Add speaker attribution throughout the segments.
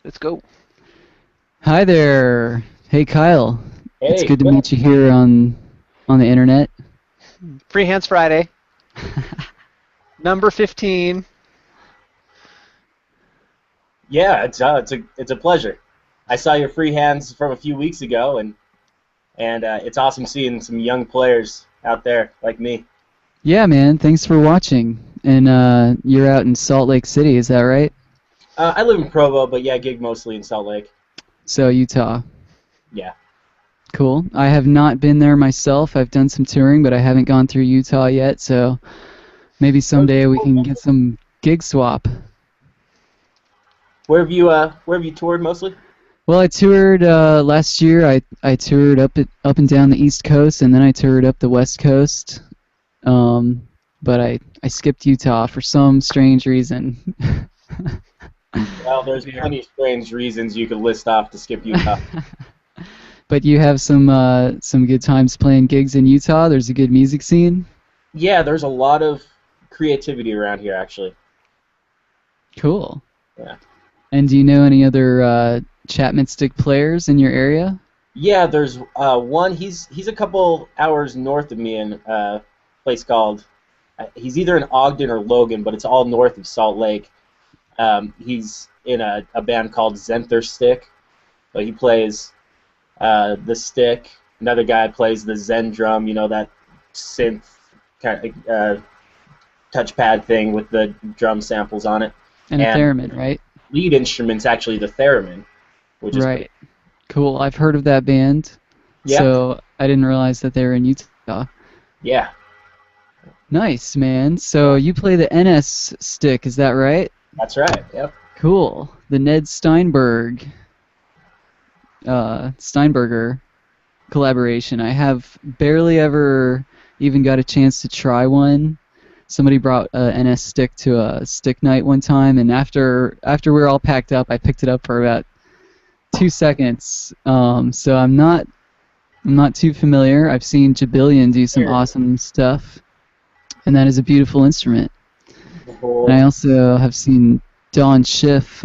Speaker 1: Let's go.
Speaker 2: Hi there. Hey Kyle. It's
Speaker 3: Hey,
Speaker 2: good to
Speaker 3: Phil.
Speaker 2: meet you here on the internet.
Speaker 1: Free Hands Friday, number 15.
Speaker 3: Yeah, it's a pleasure. I saw your free hands from a few weeks ago, and it's awesome seeing some young players out there like me.
Speaker 2: Yeah, man. Thanks for watching. And you're out in Salt Lake City, is that right?
Speaker 3: I live in Provo, but yeah, gig mostly in Salt Lake.
Speaker 2: So Utah.
Speaker 3: Yeah.
Speaker 2: Cool. I have not been there myself. I've done some touring, but I haven't gone through Utah yet. So maybe someday we can get some gig swap.
Speaker 3: Where have you toured mostly?
Speaker 2: Well, I toured last year. I toured up and down the East Coast, and then I toured up the West Coast. But I skipped Utah for some strange reason.
Speaker 3: Well, there's
Speaker 1: Yeah.
Speaker 3: plenty of strange reasons you could list off to skip Utah.
Speaker 2: But you have some good times playing gigs in Utah. There's a good music scene.
Speaker 3: Yeah, there's a lot of creativity around here, actually.
Speaker 2: Cool.
Speaker 3: Yeah.
Speaker 2: And do you know any other Chapman Stick players in your area?
Speaker 3: Yeah, there's one. He's a couple hours north of me in a place called. He's either in Ogden or Logan, but it's all north of Salt Lake. He's in a band called Zenther Stick, but he plays the stick. Another guy plays the Zen drum. You know that synth kind of touchpad thing with the drum samples on it.
Speaker 2: And a
Speaker 3: And
Speaker 2: theremin, right?
Speaker 3: lead instrument's actually the theremin, which is pretty.
Speaker 2: Right. Cool. I've heard of that band,
Speaker 3: Yeah,
Speaker 2: so I didn't realize that they were in Utah.
Speaker 3: yeah,
Speaker 2: Nice, man. So you play the NS stick, is that right?
Speaker 3: that's right. Yep.
Speaker 2: Cool. The Ned Steinberger collaboration. I have barely ever even got a chance to try one. Somebody brought a NS stick to a stick night one time, and after we were all packed up, I picked it up for about 2 seconds. So I'm not too familiar. I've seen Jabillion do some
Speaker 3: Here,
Speaker 2: awesome stuff, and that is a beautiful instrument.
Speaker 3: the
Speaker 2: And I
Speaker 3: whole.
Speaker 2: also have seen Don Schiff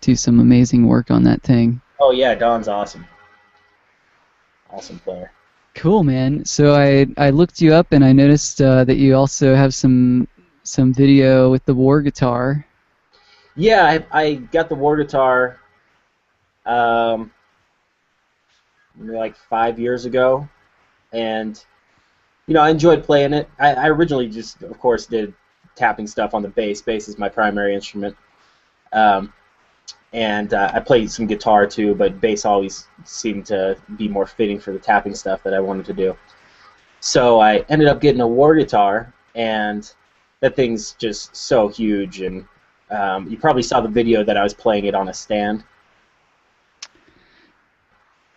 Speaker 2: do some amazing work on that thing.
Speaker 3: Oh yeah, Don's awesome. Awesome player.
Speaker 2: Cool, man. So I looked you up and I noticed that you also have some video with the war guitar.
Speaker 3: Yeah, I got the war guitar um, like 5 years ago, and I enjoyed playing it. I originally just, of course, did tapping stuff on the bass. Bass is my primary instrument, um, and I played some guitar too, but bass always seemed to be more fitting for the tapping stuff that I wanted to do. So I ended up getting a war guitar, and that thing's just so huge. And you probably saw the video that I was playing it on a stand.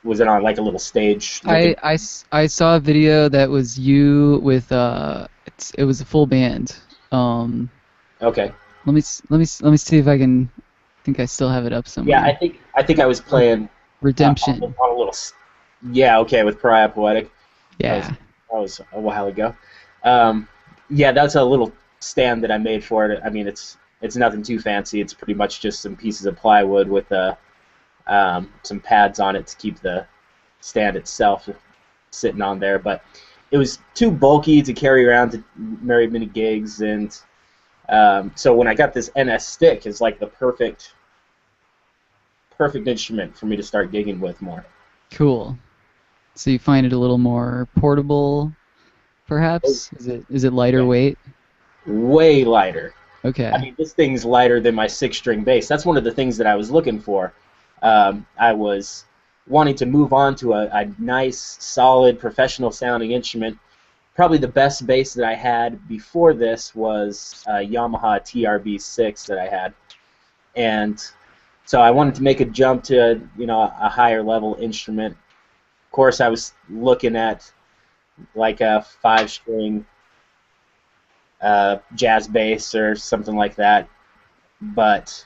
Speaker 3: Was it on like a little stage looking?
Speaker 2: I saw a video that was you with it was a full band.
Speaker 3: Okay.
Speaker 2: Let me see if I can. I think I still have it up
Speaker 3: Yeah, I
Speaker 2: somewhere.
Speaker 3: think I think I was playing
Speaker 2: Redemption.
Speaker 3: on a little. Yeah, okay, with Pariah Poetic. That was
Speaker 2: Yeah.
Speaker 3: that was a while ago. Um, yeah, that's a little stand that I made for it. I mean, it's nothing too fancy. It's pretty much just some pieces of plywood with some pads on it to keep the stand itself sitting on there. But it was too bulky to carry around to very many gigs, and so when I got this NS stick, it's like the perfect instrument for me to start gigging with more.
Speaker 2: Cool. So you find it a little more portable,
Speaker 3: Oh,
Speaker 2: perhaps? Is it lighter
Speaker 3: yeah,
Speaker 2: weight?
Speaker 3: way lighter. I
Speaker 2: Okay.
Speaker 3: mean, this thing's lighter than my six-string bass. That's one of the things that I was looking for. I was wanting to move on to a nice, solid, professional-sounding instrument. Probably the best bass that I had before this was a Yamaha TRB6 that I had, and so I wanted to make a jump to a higher level instrument. Of course, I was looking at like a five-string jazz bass or something like that, but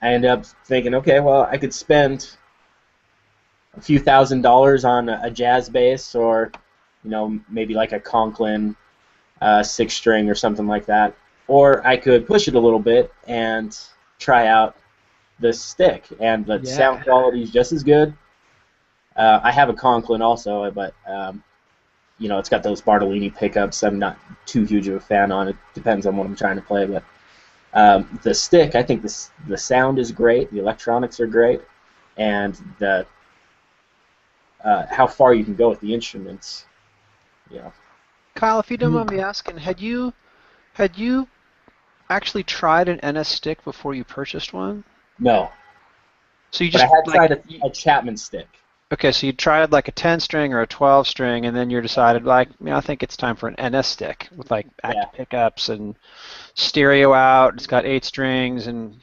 Speaker 3: I ended up thinking, okay, well, I could spend a few $1,000s on a jazz bass, or maybe like a Conklin six string or something like that, or I could push it a little bit and try out the stick, and the
Speaker 1: Yeah.
Speaker 3: sound quality is just as good. I have a Conklin also, but it's got those Bartolini pickups. I'm not too huge of a fan on it. Depends on what I'm trying to play, but the stick, I think the sound is great. The electronics are great, and the how far you can go with the instruments.
Speaker 1: Kyle, if you don't mind me asking, had you actually tried an NS stick before you purchased one?
Speaker 3: No,
Speaker 1: So you
Speaker 3: but I
Speaker 1: just
Speaker 3: had
Speaker 1: like
Speaker 3: tried a Chapman stick.
Speaker 1: okay, so you tried like a 10 string or a 12 string, and then you decided like, I think it's time for an NS stick with like
Speaker 3: Yeah.
Speaker 1: active pickups and stereo out. It's got 8 strings and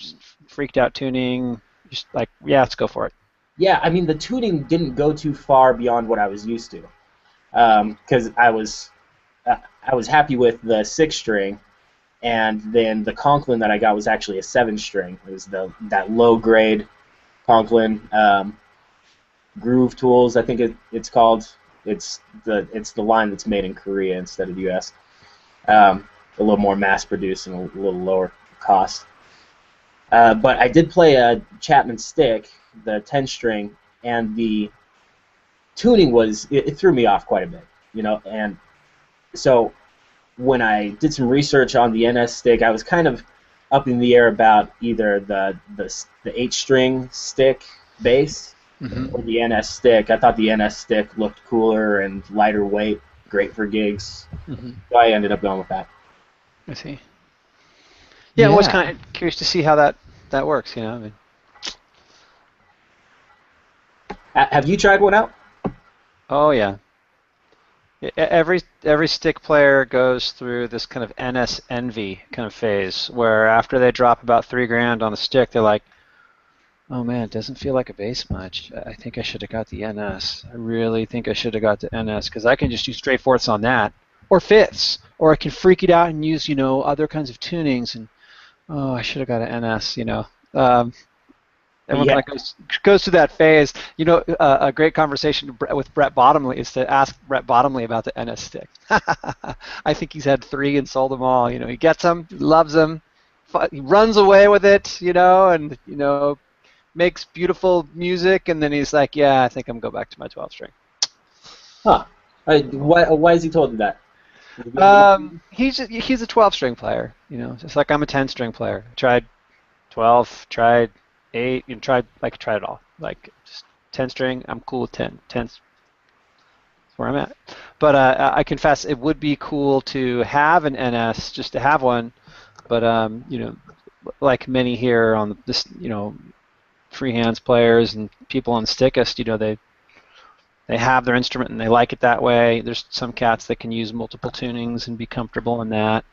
Speaker 1: freaked out tuning. Just like, yeah, let's go for it.
Speaker 3: Yeah, I mean the tuning didn't go too far beyond what I was used to, because I was happy with the 6 string, and then the Conklin that I got was actually a 7 string. It was that low grade Conklin, Groove Tools, I think it's called. It's the line that's made in Korea instead of U.S. A little more mass produced and a little lower cost. But I did play a Chapman stick, the 10 string, and the tuning it threw me off quite a bit, and so when I did some research on the NS stick, I was kind of up in the air about either the 8-string stick bass or the NS stick. I thought the NS stick looked cooler and lighter weight, great for gigs. So I ended up going with that.
Speaker 1: I see. Yeah, I was kind of curious to see how that works. I mean,
Speaker 3: Have you tried one out?
Speaker 1: oh yeah. Every stick player goes through this kind of NS envy kind of phase where after they drop about $3,000 on a stick, they're like, oh man, it doesn't feel like a bass much. I think I should have got the NS. I really think I should have got the NS because I can just do straight fourths on that, or fifths, or I can freak it out and use other kinds of tunings. And oh, I should have got an NS. Everyone kind of goes through that phase. A great conversation with Brett Bottomley is to ask Brett Bottomley about the NS stick. I think he's had 3 and sold them all. He gets them, loves them, he runs away with it, and makes beautiful music, and then he's like, yeah, I think I'm going to go back to my 12 string.
Speaker 3: Huh. Why has he told you that?
Speaker 1: He's a 12 string player, just like I'm a 10 string player. Tried 12, tried 8, tried it all. Like just 10 string, I'm cool with 10. 10's where I'm at. But I confess it would be cool to have an NS, just to have one. But like many here on this, free hands players and people on Stickist, they have their instrument and they like it that way. There's some cats that can use multiple tunings and be comfortable in that.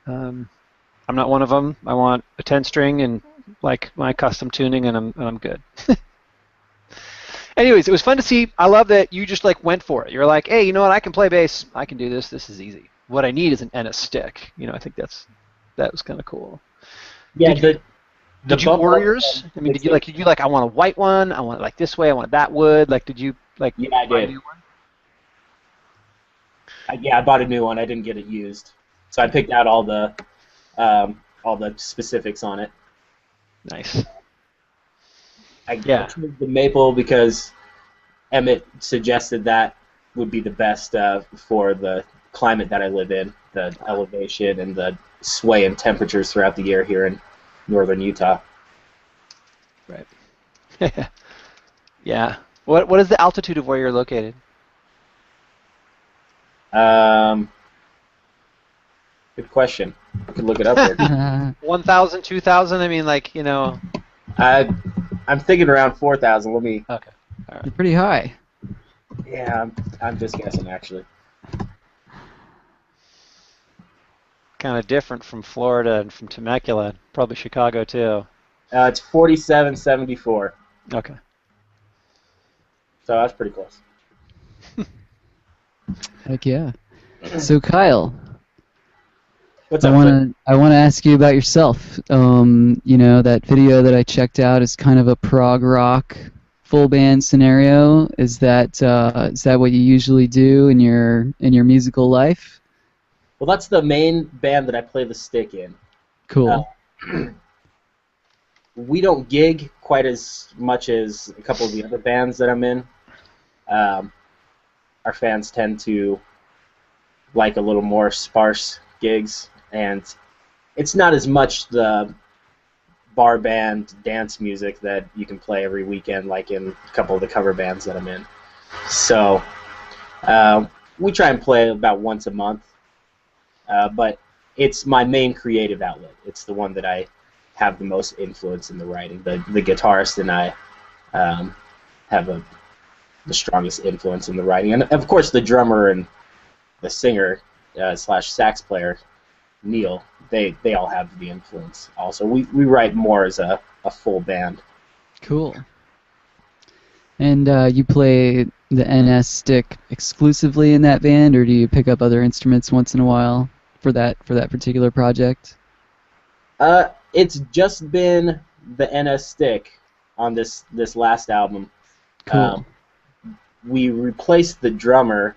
Speaker 1: I'm not one of them. I want a 10 string and like my custom tuning, and I'm good. Anyways, it was fun to see. I love that you just like went for it. You're like, hey, you know what? I can play bass. I can do this. This is easy. What I need is an NS stick. I think that was kind of cool.
Speaker 3: Yeah.
Speaker 1: Did you order yours? I mean, did you like? I want a white one. I want it like this way. I want that wood. Like, did you like?
Speaker 3: Yeah, I did. I bought a new one. I didn't get it used, so I picked out all the specifics on it.
Speaker 1: Nice.
Speaker 3: I chose the maple because Emmett suggested that would be the best for the climate that I live in, the elevation and the sway in temperatures throughout the year here in northern Utah.
Speaker 1: Right. Yeah. What is the altitude of where you're located?
Speaker 3: Good question. I could look it up here.
Speaker 1: 1,000, 2,000. I mean, like
Speaker 3: I'm thinking around 4,000. Let me.
Speaker 1: Okay. All right.
Speaker 2: You're pretty high.
Speaker 3: Yeah, I'm just guessing actually.
Speaker 1: Kind of different from Florida and from Temecula, probably Chicago too.
Speaker 3: It's 4774.
Speaker 1: Okay.
Speaker 3: So that's pretty close.
Speaker 2: Heck yeah. So Kyle,
Speaker 3: What's
Speaker 2: I
Speaker 3: up?
Speaker 2: want to ask you about yourself. That video that I checked out is kind of a prog rock full band scenario. Is that what you usually do in your musical life?
Speaker 3: Well, that's the main band that I play the stick in.
Speaker 2: Cool.
Speaker 3: we don't gig quite as much as a couple of the other bands that I'm in. Um, our fans tend to like a little more sparse gigs, and it's not as much the bar band dance music that you can play every weekend like in a couple of the cover bands that I'm in. So we try and play about once a month, but it's my main creative outlet. It's the one that I have the most influence in the writing. The guitarist and I have the strongest influence in the writing, and of course the drummer and the singer slash sax player Neil. They all have the influence. Also, we write more as a full band.
Speaker 2: Cool. And you play the NS stick exclusively in that band, or do you pick up other instruments once in a while for that particular project?
Speaker 3: It's just been the NS stick on this last album.
Speaker 2: Cool.
Speaker 3: We replaced the drummer,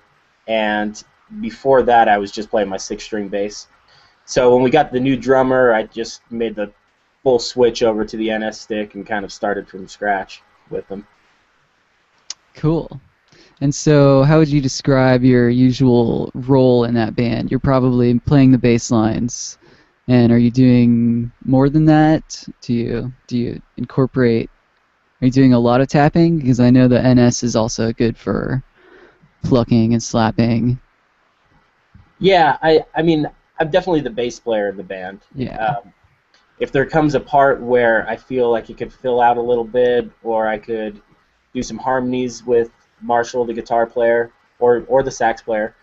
Speaker 3: and before that, I was just playing my 6-string bass. So when we got the new drummer, I just made the full switch over to the NS stick and kind of started from scratch with them.
Speaker 2: Cool. And so how would you describe your usual role in that band? You're probably playing the bass lines, and are you doing more than that? Do you incorporate, are you doing a lot of tapping? Because I know the NS is also good for plucking and slapping.
Speaker 3: Yeah, I mean, I'm definitely the bass player in the band.
Speaker 2: Yeah.
Speaker 3: If there comes a part where I feel like it could fill out a little bit, or I could do some harmonies with Marshall, the guitar player, or the sax player,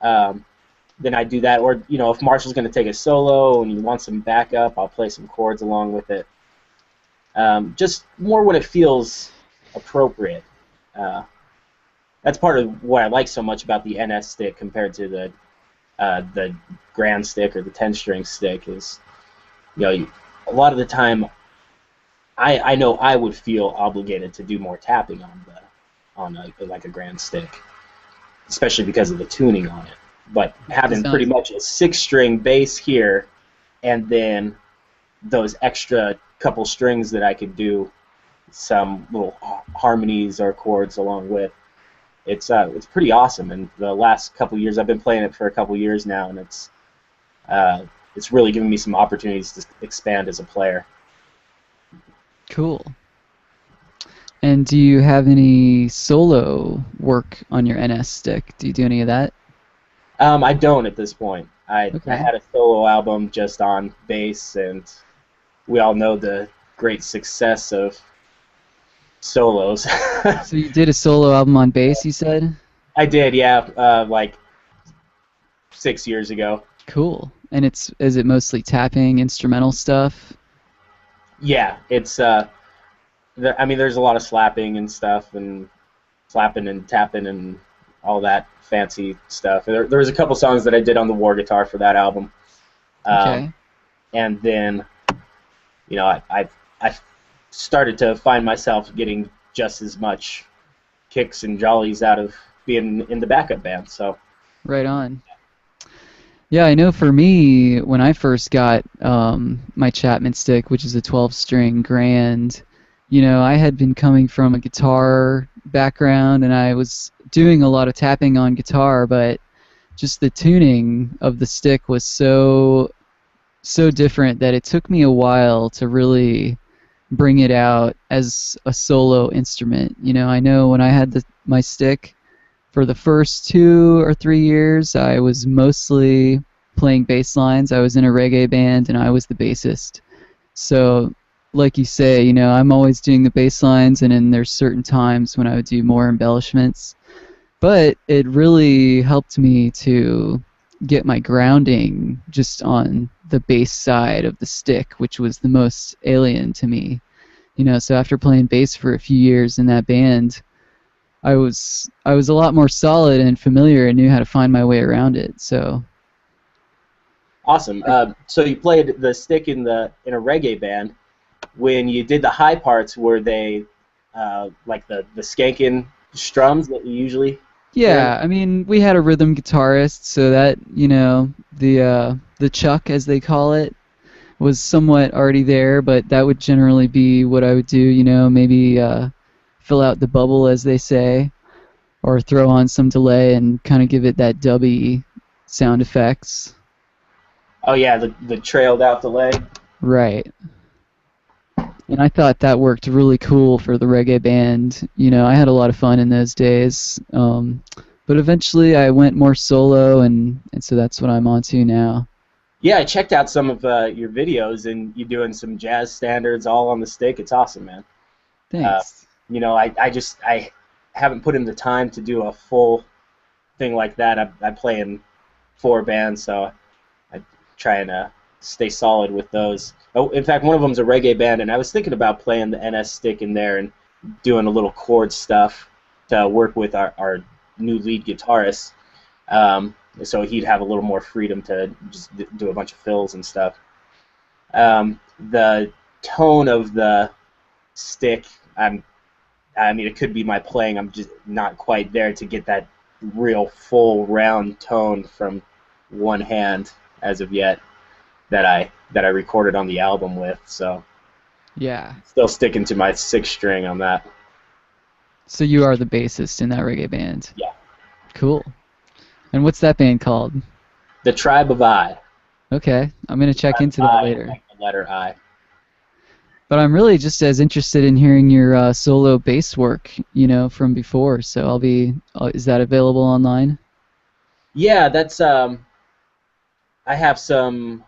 Speaker 3: then I do that. Or if Marshall's going to take a solo and he wants some backup, I'll play some chords along with it. Just more when it feels appropriate. That's part of what I like so much about the NS stick compared to the grand stick or the 10-string stick is, a lot of the time I know I would feel obligated to do more tapping on a grand stick, especially because of the tuning on it. But having pretty much a 6-string bass here, and then those extra couple strings that I could do some little harmonies or chords along with, it's pretty awesome. And the last couple years, I've been playing it for a couple years now, and it's really given me some opportunities to expand as a player.
Speaker 2: Cool. And do you have any solo work on your NS stick? Do you do any of that?
Speaker 3: I don't at this point. I
Speaker 2: Okay.
Speaker 3: had a solo album just on bass, and we all know the great success of solos.
Speaker 2: So you did a solo album on bass, you said?
Speaker 3: I did, yeah, like 6 years ago.
Speaker 2: Cool. And is it mostly tapping, instrumental stuff?
Speaker 3: Yeah, it's there's a lot of slapping and stuff, and slapping and tapping and all that fancy stuff. There was a couple songs that I did on the war guitar for that album.
Speaker 2: Okay.
Speaker 3: And then, I started to find myself getting just as much kicks and jollies out of being in the backup band. So.
Speaker 2: Right on. Yeah, I know for me, when I first got my Chapman stick, which is a 12-string grand, I had been coming from a guitar background, and I was doing a lot of tapping on guitar, but just the tuning of the stick was so different that it took me a while to really bring it out as a solo instrument. I know when I had my stick, for the first 2 or 3 years, I was mostly playing bass lines. I was in a reggae band, and I was the bassist. So, like you say, I'm always doing the bass lines, and then there's certain times when I would do more embellishments. But it really helped me to get my grounding just on the bass side of the stick, which was the most alien to me. So after playing bass for a few years in that band, I was a lot more solid and familiar and knew how to find my way around it. So
Speaker 3: Awesome. So you played the stick in a reggae band. When you did the high parts, were they like the skanking strums that you usually?
Speaker 2: yeah, I mean, we had a rhythm guitarist, so that the chuck, as they call it, was somewhat already there, but that would generally be what I would do. Maybe fill out the bubble, as they say, or throw on some delay and kind of give it that dubby sound effects.
Speaker 3: Oh yeah, the trailed out delay.
Speaker 2: Right. And I thought that worked really cool for the reggae band. I had a lot of fun in those days. But eventually I went more solo, and so that's what I'm on to now.
Speaker 3: Yeah, I checked out some of your videos, and you doing some jazz standards all on the stick. It's awesome, man.
Speaker 2: Thanks.
Speaker 3: I haven't put in the time to do a full thing like that. I play in 4 bands, so I try and stay solid with those. Oh, in fact, one of them's a reggae band, and I was thinking about playing the NS stick in there and doing a little chord stuff to work with our new lead guitarist. So he'd have a little more freedom to just do a bunch of fills and stuff. The tone of the stick, I mean, it could be my playing. I'm just not quite there to get that real full round tone from one hand as of yet that I recorded on the album with. So
Speaker 2: Yeah.
Speaker 3: still sticking to my 6-string on that.
Speaker 2: So you are the bassist in that reggae band.
Speaker 3: Yeah.
Speaker 2: Cool. And what's that band called?
Speaker 3: The Tribe of I.
Speaker 2: Okay, I'm going to check into
Speaker 3: I,
Speaker 2: that later.
Speaker 3: like the letter I.
Speaker 2: But I'm really just as interested in hearing your solo bass work, from before. So I'll be. Is that available online?
Speaker 3: Yeah, that's I have some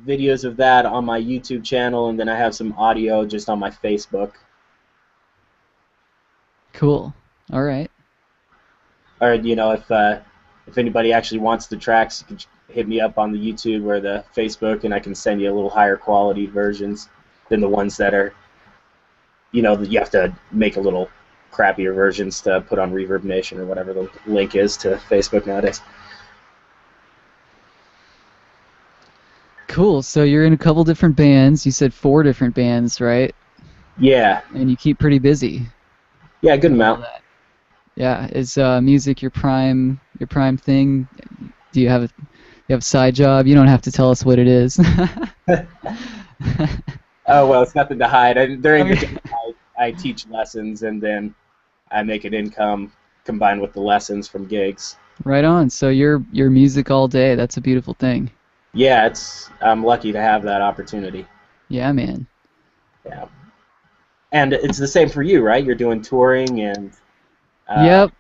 Speaker 3: videos of that on my YouTube channel, and then I have some audio just on my Facebook.
Speaker 2: Cool. All right.
Speaker 3: Or if anybody actually wants the tracks, you can hit me up on the YouTube or the Facebook, and I can send you a little higher quality versions than the ones that are, you have to make a little crappier versions to put on Reverb Nation or whatever the link is to Facebook nowadays.
Speaker 2: Cool. So you're in a couple different bands. You said 4 different bands, right?
Speaker 3: Yeah.
Speaker 2: And you keep pretty busy.
Speaker 3: Yeah, a good amount.
Speaker 2: Yeah. Is music your prime thing? Do you have a side job? You don't have to tell us what it is.
Speaker 3: Oh, well, it's nothing to hide. During the day, I teach lessons, and then I make an income combined with the lessons from gigs.
Speaker 2: Right on. So you're music all day. That's a beautiful thing.
Speaker 3: Yeah, I'm lucky to have that opportunity.
Speaker 2: Yeah, man.
Speaker 3: Yeah. And it's the same for you, right? You're doing touring and...
Speaker 2: Yep.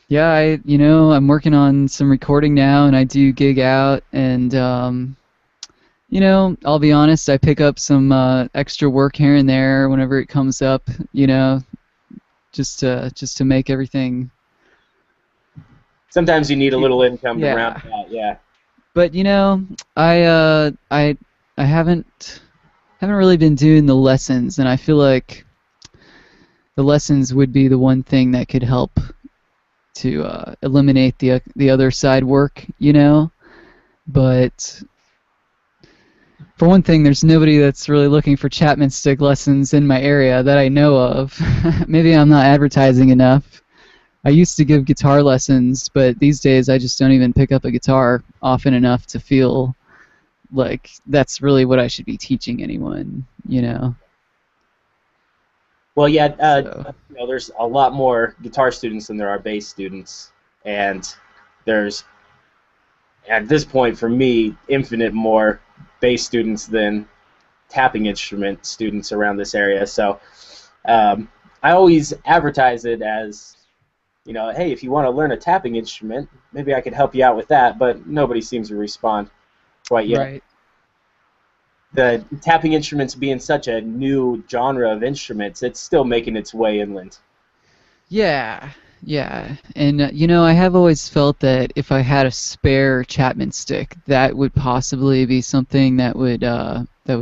Speaker 2: Yeah, I'm working on some recording now, and I do gig out, and I'll be honest, I pick up some extra work here and there whenever it comes up, just to make everything.
Speaker 3: Sometimes you need a little income to round that, yeah.
Speaker 2: But I haven't really been doing the lessons, and I feel like the lessons would be the one thing that could help to eliminate the other side work, But for one thing, there's nobody that's really looking for Chapman stick lessons in my area that I know of. Maybe I'm not advertising enough. I used to give guitar lessons, but these days I just don't even pick up a guitar often enough to feel like that's really what I should be teaching anyone,
Speaker 3: Well, yeah,
Speaker 2: So.
Speaker 3: There's a lot more guitar students than there are bass students, and there's, at this point for me, infinite more bass students than tapping instrument students around this area. So I always advertise it as, hey, if you want to learn a tapping instrument, maybe I could help you out with that, but nobody seems to respond quite yet.
Speaker 2: Right.
Speaker 3: The tapping instruments being such a new genre of instruments, it's still making its way inland.
Speaker 2: Yeah, and I have always felt that if I had a spare Chapman stick, that would possibly be something that would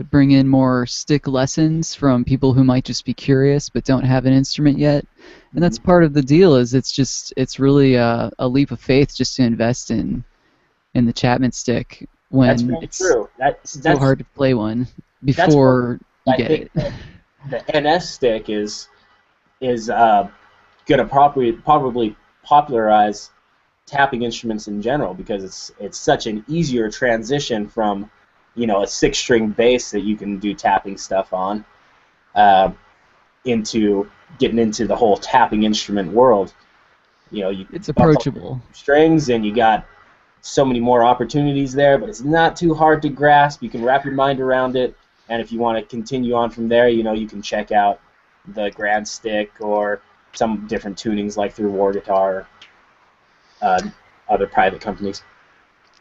Speaker 2: bring in more stick lessons from people who might just be curious but don't have an instrument yet. And that's part of the deal. It's really a leap of faith just to invest in the Chapman stick when
Speaker 3: That's very true.
Speaker 2: It's so hard to play one before you get it.
Speaker 3: The NS stick is going to probably popularize tapping instruments in general because it's such an easier transition from a 6-string bass that you can do tapping stuff on, uh, into getting into the whole tapping instrument world. You
Speaker 2: It's
Speaker 3: buff up
Speaker 2: approachable.
Speaker 3: strings and you got so many more opportunities there, but it's not too hard to grasp. You can wrap your mind around it, and if you want to continue on from there, you can check out the Grand Stick or some different tunings like through War Guitar, other private companies.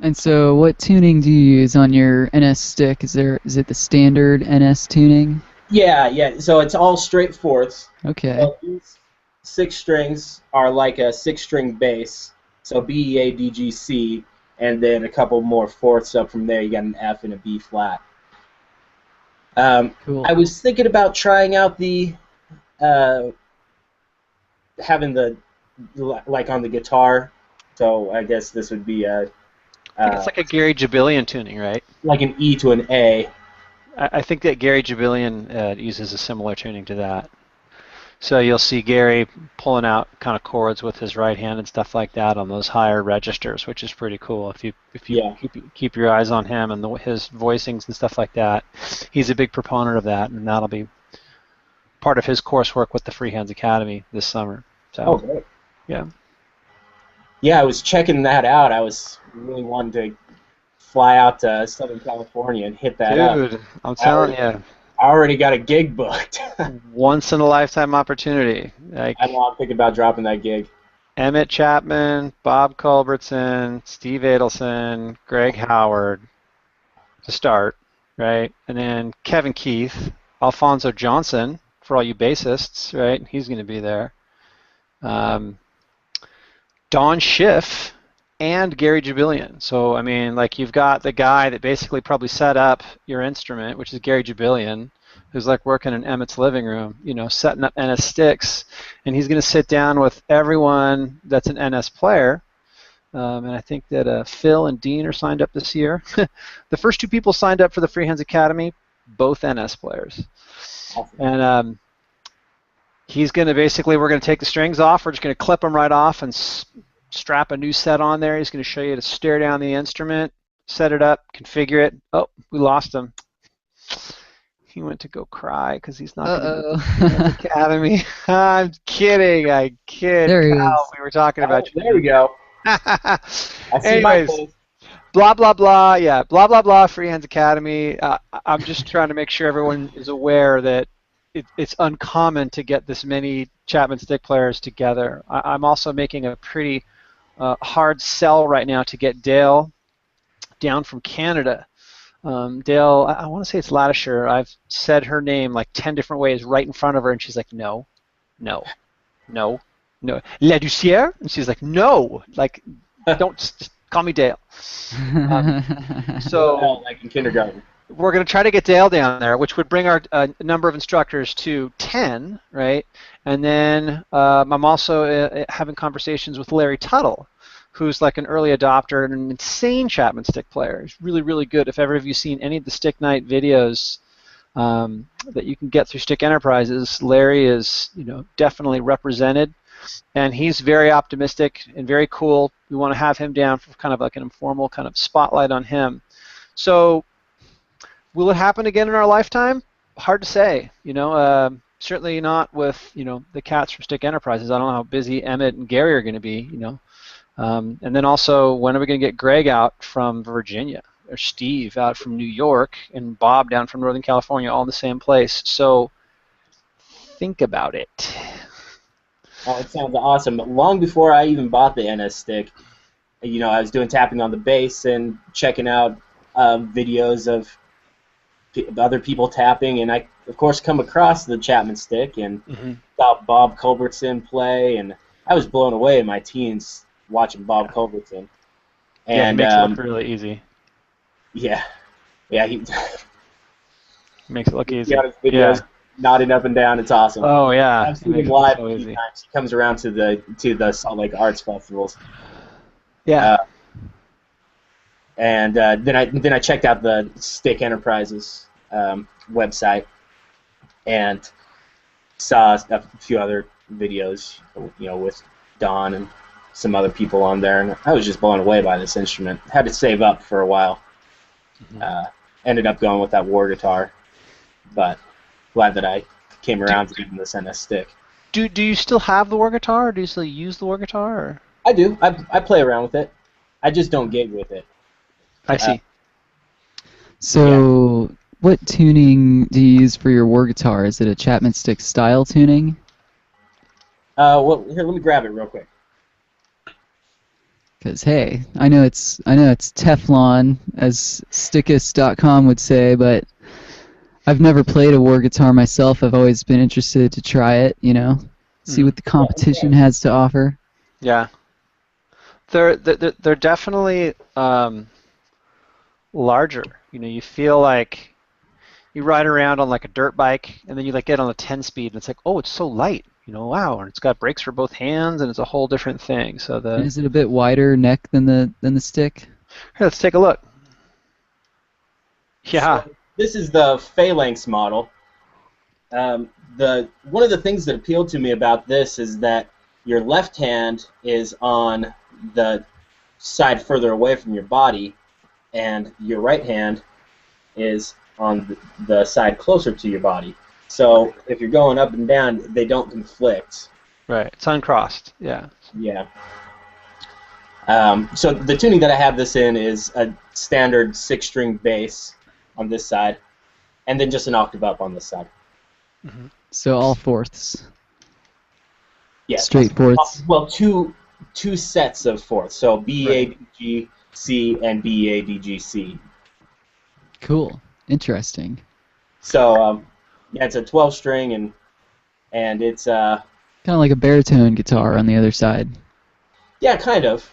Speaker 2: And so, what tuning do you use on your NS stick? Is it the standard NS tuning?
Speaker 3: Yeah. So it's all straight fourths.
Speaker 2: Okay.
Speaker 3: So these 6 strings are like a 6-string bass. So B, E, A, D, G, C, and then a couple more fourths up from there. You got an F and a B flat.
Speaker 2: Cool.
Speaker 3: I was thinking about trying out the having the like on the guitar. So I guess this would be
Speaker 1: I think it's like a Gary Jubilian tuning, right?
Speaker 3: like an E to an A.
Speaker 1: I think that Gary Jubilian uses a similar tuning to that. So you'll see Gary pulling out kind of chords with his right hand and stuff like that on those higher registers, which is pretty cool. If you
Speaker 3: Yeah.
Speaker 1: keep your eyes on him and his voicings and stuff like that, he's a big proponent of that, and that'll be part of his coursework with the Free Hands Academy this summer. So,
Speaker 3: Oh, great.
Speaker 1: yeah.
Speaker 3: Yeah, I was checking that out. I was really wanting to fly out to Southern California and hit that up.
Speaker 1: Dude, I'm telling you,
Speaker 3: I already got a gig booked.
Speaker 1: once in a lifetime opportunity. Like
Speaker 3: I know I'm thinking about dropping that gig.
Speaker 1: Emmett Chapman, Bob Culbertson, Steve Adelson, Greg Howard to start, right? And then Kevin Keith, Alfonso Johnson for all you bassists, right? He's going to be there. Don Schiff and Gary Jubilian. So, I mean, like you've got the guy that basically probably set up your instrument, which is Gary Jubilian, who's like working in Emmett's living room, setting up NS sticks, and he's going to sit down with everyone that's an NS player. And I think that Phil and Dean are signed up this year. The first 2 people signed up for the Free Hands Academy, both NS players.
Speaker 3: Awesome.
Speaker 1: And he's going to we're going to take the strings off. We're just going to clip them right off and strap a new set on there. He's going to show you how to stare down the instrument, set it up, configure it. Oh, we lost him. He went to go cry because he's not going to the Academy. I'm kidding. I kid.
Speaker 2: There he is.
Speaker 1: We were talking about you.
Speaker 3: There we go. I see my
Speaker 1: Anyways,
Speaker 3: face.
Speaker 1: blah, blah, blah. Yeah, blah, blah, blah, Free Hands Academy. I'm just trying to make sure everyone is aware that it's uncommon to get this many Chapman stick players together. I'm also making a pretty hard sell right now to get Dale down from Canada. Dale, I want to say it's Latishire. I've said her name like 10 different ways right in front of her, and she's like, no. Ladoucière? And she's like, no. Like, don't just call me Dale. So
Speaker 3: like in kindergarten.
Speaker 1: we're going to try to get Dale down there, which would bring our number of instructors to 10, right? And then I'm also having conversations with Larry Tuttle, who's like an early adopter and an insane Chapman stick player. He's really, really good. If ever have you seen any of the Stick Night videos that you can get through Stick Enterprises, Larry is definitely represented, and he's very optimistic and very cool. We want to have him down for kind of like an informal kind of spotlight on him. So will it happen again in our lifetime? Hard to say. Certainly not with the cats from Stick Enterprises. I don't know how busy Emmett and Gary are going to be. And then also, when are we going to get Greg out from Virginia, or Steve out from New York, and Bob down from Northern California, all in the same place? So think about it.
Speaker 3: Oh, it sounds awesome. Long before I even bought the NS stick, I was doing tapping on the bass and checking out videos of other people tapping, and I, of course, come across the Chapman stick and saw Bob Culbertson play, and I was blown away in my teens watching Bob Culbertson. And
Speaker 1: he makes it look really easy.
Speaker 3: Yeah, he
Speaker 1: makes it look easy.
Speaker 3: got his videos nodding up and down. It's awesome.
Speaker 1: Oh yeah,
Speaker 3: I've seen him live a few times. He comes around to the Salt Lake Arts Festivals.
Speaker 1: Yeah.
Speaker 3: And then I checked out the Stick Enterprises website and saw a few other videos, with Don and some other people on there, and I was just blown away by this instrument. Had to save up for a while. ended up going with that war guitar. But glad that I came around to getting this NS stick.
Speaker 1: Do you still have the war guitar, or do you still use the war guitar? Or?
Speaker 3: I do. I play around with it. I just don't gig with it.
Speaker 1: I see.
Speaker 2: So, what tuning do you use for your war guitar? Is it a Chapman stick style tuning?
Speaker 3: Well, here, let me grab it real quick.
Speaker 2: Because hey, I know it's Teflon, as Stickist.com would say, but I've never played a war guitar myself. I've always been interested to try it, see what the competition has to offer.
Speaker 1: Yeah. They're definitely larger. You feel like you ride around on like a dirt bike, and then you like get on a 10-speed, and it's like, oh, it's so light. Wow, and it's got brakes for both hands, and it's a whole different thing. So
Speaker 2: And is it a bit wider neck than the stick?
Speaker 1: Here, let's take a look. Yeah.
Speaker 3: So this is the Phalanx model. One of the things that appealed to me about this is that your left hand is on the side further away from your body, and your right hand is on the side closer to your body. So if you're going up and down, they don't conflict.
Speaker 1: Right. It's uncrossed. Yeah.
Speaker 3: Yeah. So the tuning that I have this in is a standard 6-string bass on this side, and then just an octave up on this side.
Speaker 1: Mm-hmm.
Speaker 2: So all fourths.
Speaker 3: Yeah.
Speaker 2: Straight fourths.
Speaker 3: Well, two sets of fourths. So B, A, D, G, C, and B, A, D, G, C.
Speaker 2: Cool. Interesting.
Speaker 3: So yeah, it's a 12-string, and it's
Speaker 2: kind of like a baritone guitar on the other side.
Speaker 3: Yeah, kind of.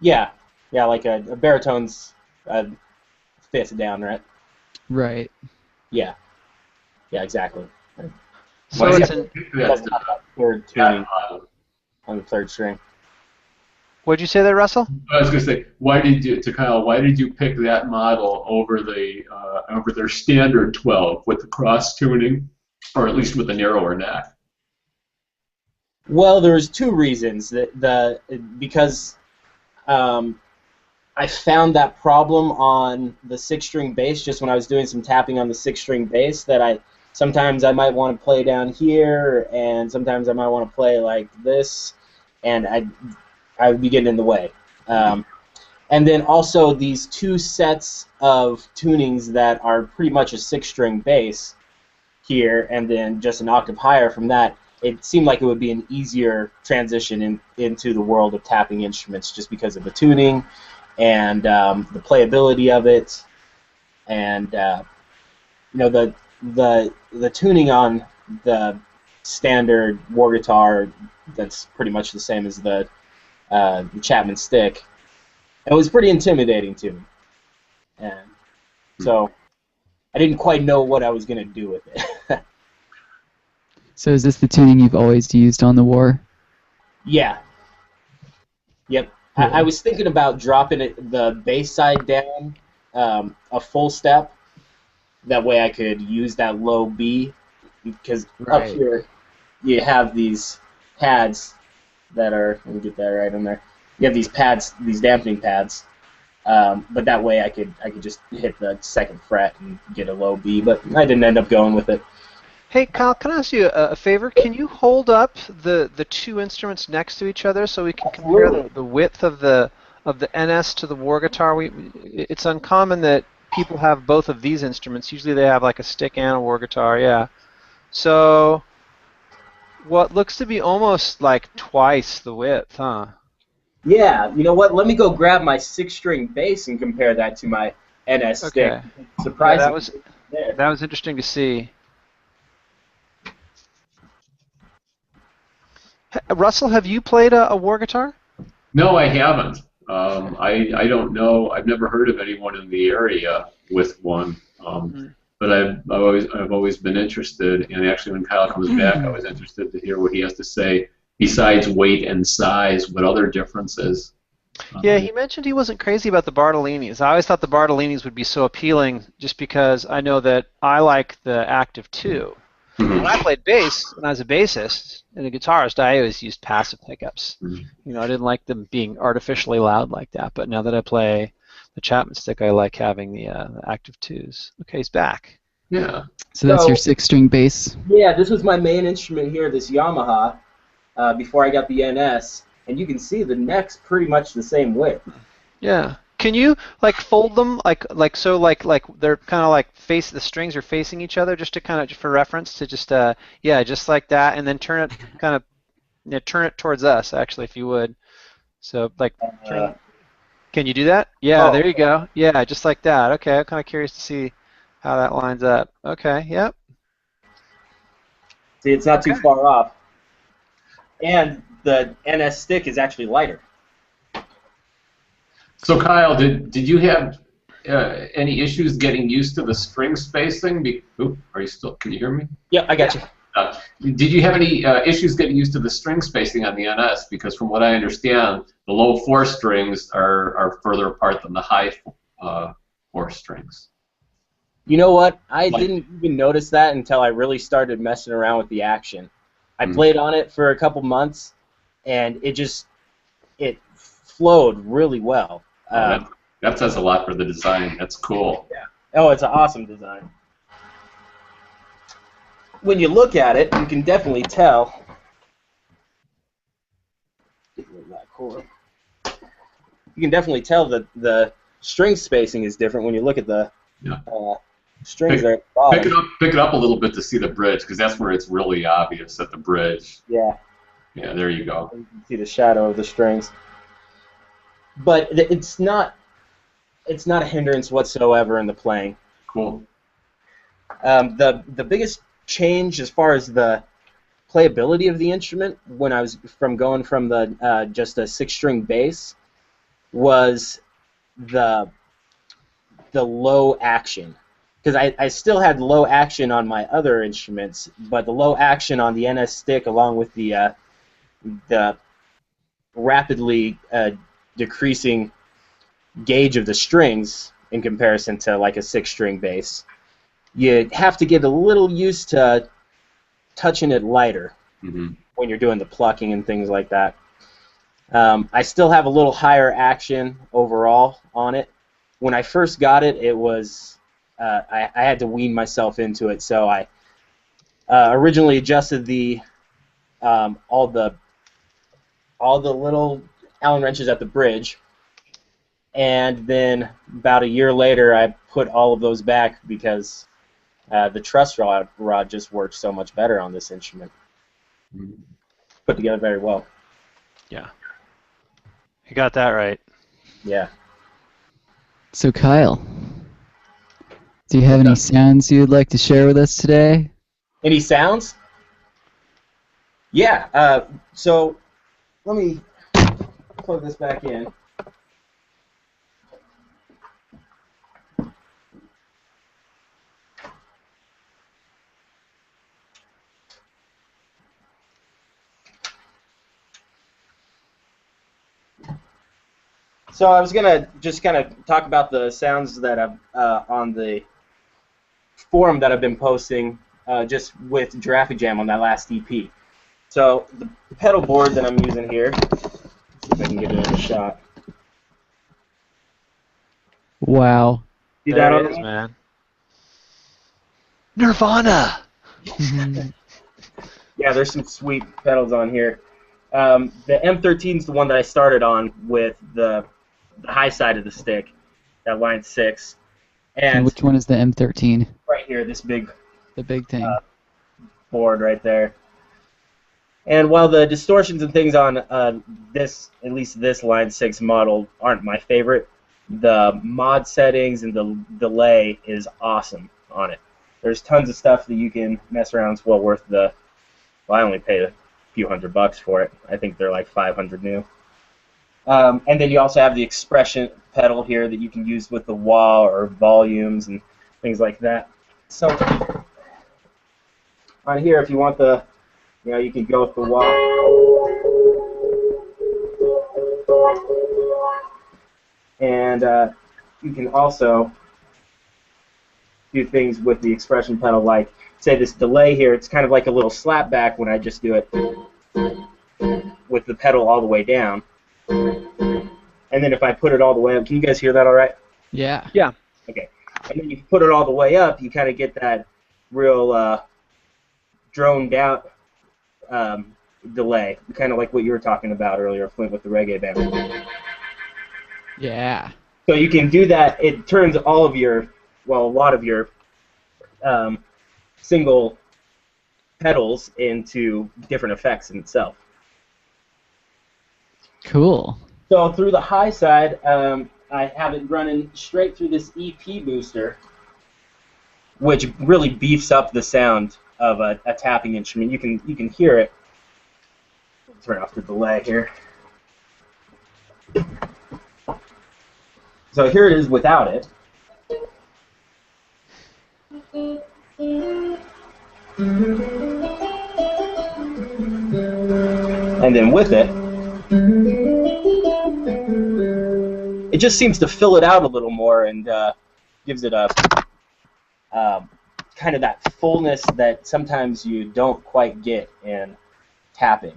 Speaker 3: Yeah, like a baritone's fifth down, right?
Speaker 2: Right.
Speaker 3: Yeah, exactly.
Speaker 1: So it's
Speaker 3: That's not that third tuning on the third string.
Speaker 1: What'd you say there, Russell?
Speaker 4: I was going to say, why did you pick that model over their standard 12 with the cross tuning, or at least with the narrower neck?
Speaker 3: Well, there's two reasons. Because I found that problem on the 6-string bass just when I was doing some tapping on the 6-string bass, that sometimes I might want to play down here, and sometimes I might want to play like this, and I would be getting in the way. And then also these two sets of tunings that are pretty much a 6-string bass here, and then just an octave higher from that, it seemed like it would be an easier transition into the world of tapping instruments just because of the tuning and the playability of it, and the tuning on the standard war guitar, that's pretty much the same as the Chapman stick. It was pretty intimidating to me, and so I didn't quite know what I was going to do with it.
Speaker 2: So is this the tuning you've always used on the war?
Speaker 3: Yeah. Yep. I was thinking about dropping the bass side down a full step. That way I could use that low B, because up here you have these pads that are, let me get that right in there. You have these pads, these dampening pads, but that way I could just hit the second fret and get a low B, but I didn't end up going with it.
Speaker 1: Hey, Kyle, can I ask you a favor? Can you hold up the two instruments next to each other so we can compare the width of the NS to the war guitar? It's uncommon that people have both of these instruments. Usually they have like a stick and a war guitar, yeah. So what looks to be almost like twice the width, huh?
Speaker 3: Yeah, you know what? Let me go grab my 6-string bass and compare that to my NS stick. Surprisingly,
Speaker 1: that was interesting to see. Russell, have you played a war guitar?
Speaker 4: No, I haven't. I don't know. I've never heard of anyone in the area with one. But I've always been interested, and actually when Kyle comes back, I was interested to hear what he has to say. Besides weight and size, what other differences?
Speaker 1: Yeah, he mentioned he wasn't crazy about the Bartolinis. I always thought the Bartolinis would be so appealing just because I know that I like the Active 2. When I played bass, when I was a bassist and a guitarist, I always used passive pickups. I didn't like them being artificially loud like that. But now that I play Chapman stick, I like having the active twos. Okay, he's back.
Speaker 4: Yeah.
Speaker 2: So that's
Speaker 3: So-
Speaker 2: your 6-string bass.
Speaker 3: Yeah, this was my main instrument here, this Yamaha, before I got the NS, and you can see the neck's pretty much the same width.
Speaker 1: Yeah. Can you like fold them like they're kind of like the strings are facing each other just to kind of for reference to just yeah, just like that, and then turn it kind of turn it towards us actually if you would. So like
Speaker 3: Uh,
Speaker 1: can you do that? Yeah,
Speaker 3: oh,
Speaker 1: there you go. Yeah, just like that. Okay, I'm kind of curious to see how that lines up. Okay, yep.
Speaker 3: see, it's not too
Speaker 1: Okay.
Speaker 3: far off. And the NS stick is actually lighter.
Speaker 4: So Kyle, did you have any issues getting used to the string spacing? Oop, are you still? Can you hear me?
Speaker 3: Yep, I got you.
Speaker 4: Did you have any issues getting used to the string spacing on the NS? Because from what I understand, the low 4 strings are further apart than the high 4 strings.
Speaker 3: You know what? I didn't even notice that until I really started messing around with the action. I played on it for a couple months, and it flowed really well.
Speaker 4: That says a lot for the design. That's cool.
Speaker 3: Yeah. Oh, it's an awesome design. When you look at it, you can definitely tell. You can definitely tell that the string spacing is different when you look at the strings there at the bottom.
Speaker 4: Pick it up a little bit to see the bridge, because that's where it's really obvious at the bridge.
Speaker 3: Yeah.
Speaker 4: Yeah, there you go.
Speaker 3: You can see the shadow of the strings. But it's not a hindrance whatsoever in the playing.
Speaker 4: Cool.
Speaker 3: The biggest change as far as the playability of the instrument when I was going from the just a 6-string bass was the low action, because I still had low action on my other instruments, but the low action on the NS stick along with the rapidly decreasing gauge of the strings in comparison to like a 6-string bass, you have to get a little used to touching it lighter when you're doing the plucking and things like that. I still have a little higher action overall on it. When I first got it, it was I had to wean myself into it, so I originally adjusted all the little Allen wrenches at the bridge, and then about a year later, I put all of those back because the truss rod just works so much better on this instrument. Put together very well.
Speaker 1: Yeah. You got that right.
Speaker 3: Yeah.
Speaker 2: So Kyle, do you have any sounds you'd like to share with us today?
Speaker 3: Any sounds? Yeah. So let me plug this back in. So I was gonna just kind of talk about the sounds that I've on the forum that I've been posting just with Giraffe Jam on that last EP. So the pedal board that I'm using here, see if I can get it in a shot.
Speaker 2: Wow.
Speaker 3: See
Speaker 1: There
Speaker 3: that
Speaker 1: it
Speaker 3: on
Speaker 1: is,
Speaker 3: there?
Speaker 1: man. Nirvana.
Speaker 3: Yeah, there's some sweet pedals on here. The M13 is the one that I started on with the high side of the stick, that line 6.
Speaker 2: And
Speaker 3: And
Speaker 2: which one is the M13?
Speaker 3: right here, this big
Speaker 2: The big thing.
Speaker 3: board right there. And while the distortions and things on at least this line 6 model aren't my favorite, the mod settings and the delay is awesome on it. There's tons of stuff that you can mess around. It's well worth well, I only paid a few $100 for it. I think they're like $500 new. And then you also have the expression pedal here that you can use with the wah or volumes and things like that. So on here, if you want you can go with the wah. And you can also do things with the expression pedal, like say this delay here. It's kind of like a little slap back when I just do it with the pedal all the way down. And then if I put it all the way up, can you guys hear that all right?
Speaker 2: Yeah.
Speaker 1: Yeah.
Speaker 3: Okay. And then you put it all the way up, you kind of get that real droned out delay, kind of like what you were talking about earlier, Flint, with the reggae band.
Speaker 2: Yeah.
Speaker 3: So you can do that. It turns all of your, well, a lot of your single pedals into different effects in itself.
Speaker 2: Cool.
Speaker 3: So through the high side, I have it running straight through this EP booster, which really beefs up the sound of a tapping instrument. You can hear it. Turn off the delay here. So here it is without it. And then with it, it just seems to fill it out a little more and gives it a kind of that fullness that sometimes you don't quite get in tapping.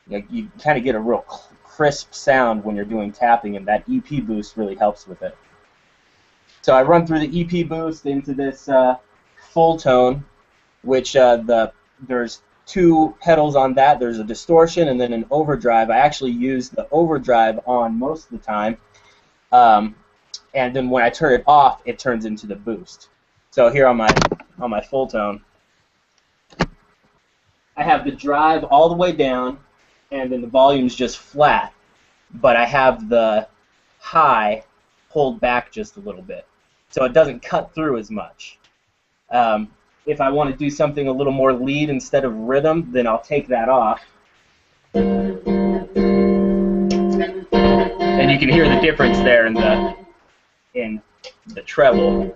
Speaker 3: You kind of get a real crisp sound when you're doing tapping, and that EP boost really helps with it. So I run through the EP boost into this full tone, which there's two pedals on that. There's a distortion and then an overdrive. I actually use the overdrive on most of the time, and then when I turn it off, it turns into the boost. So here on my full tone, I have the drive all the way down, and then the volume's just flat, but I have the high pulled back just a little bit, so it doesn't cut through as much. If I want to do something a little more lead instead of rhythm, then I'll take that off. And you can hear the difference there in the treble.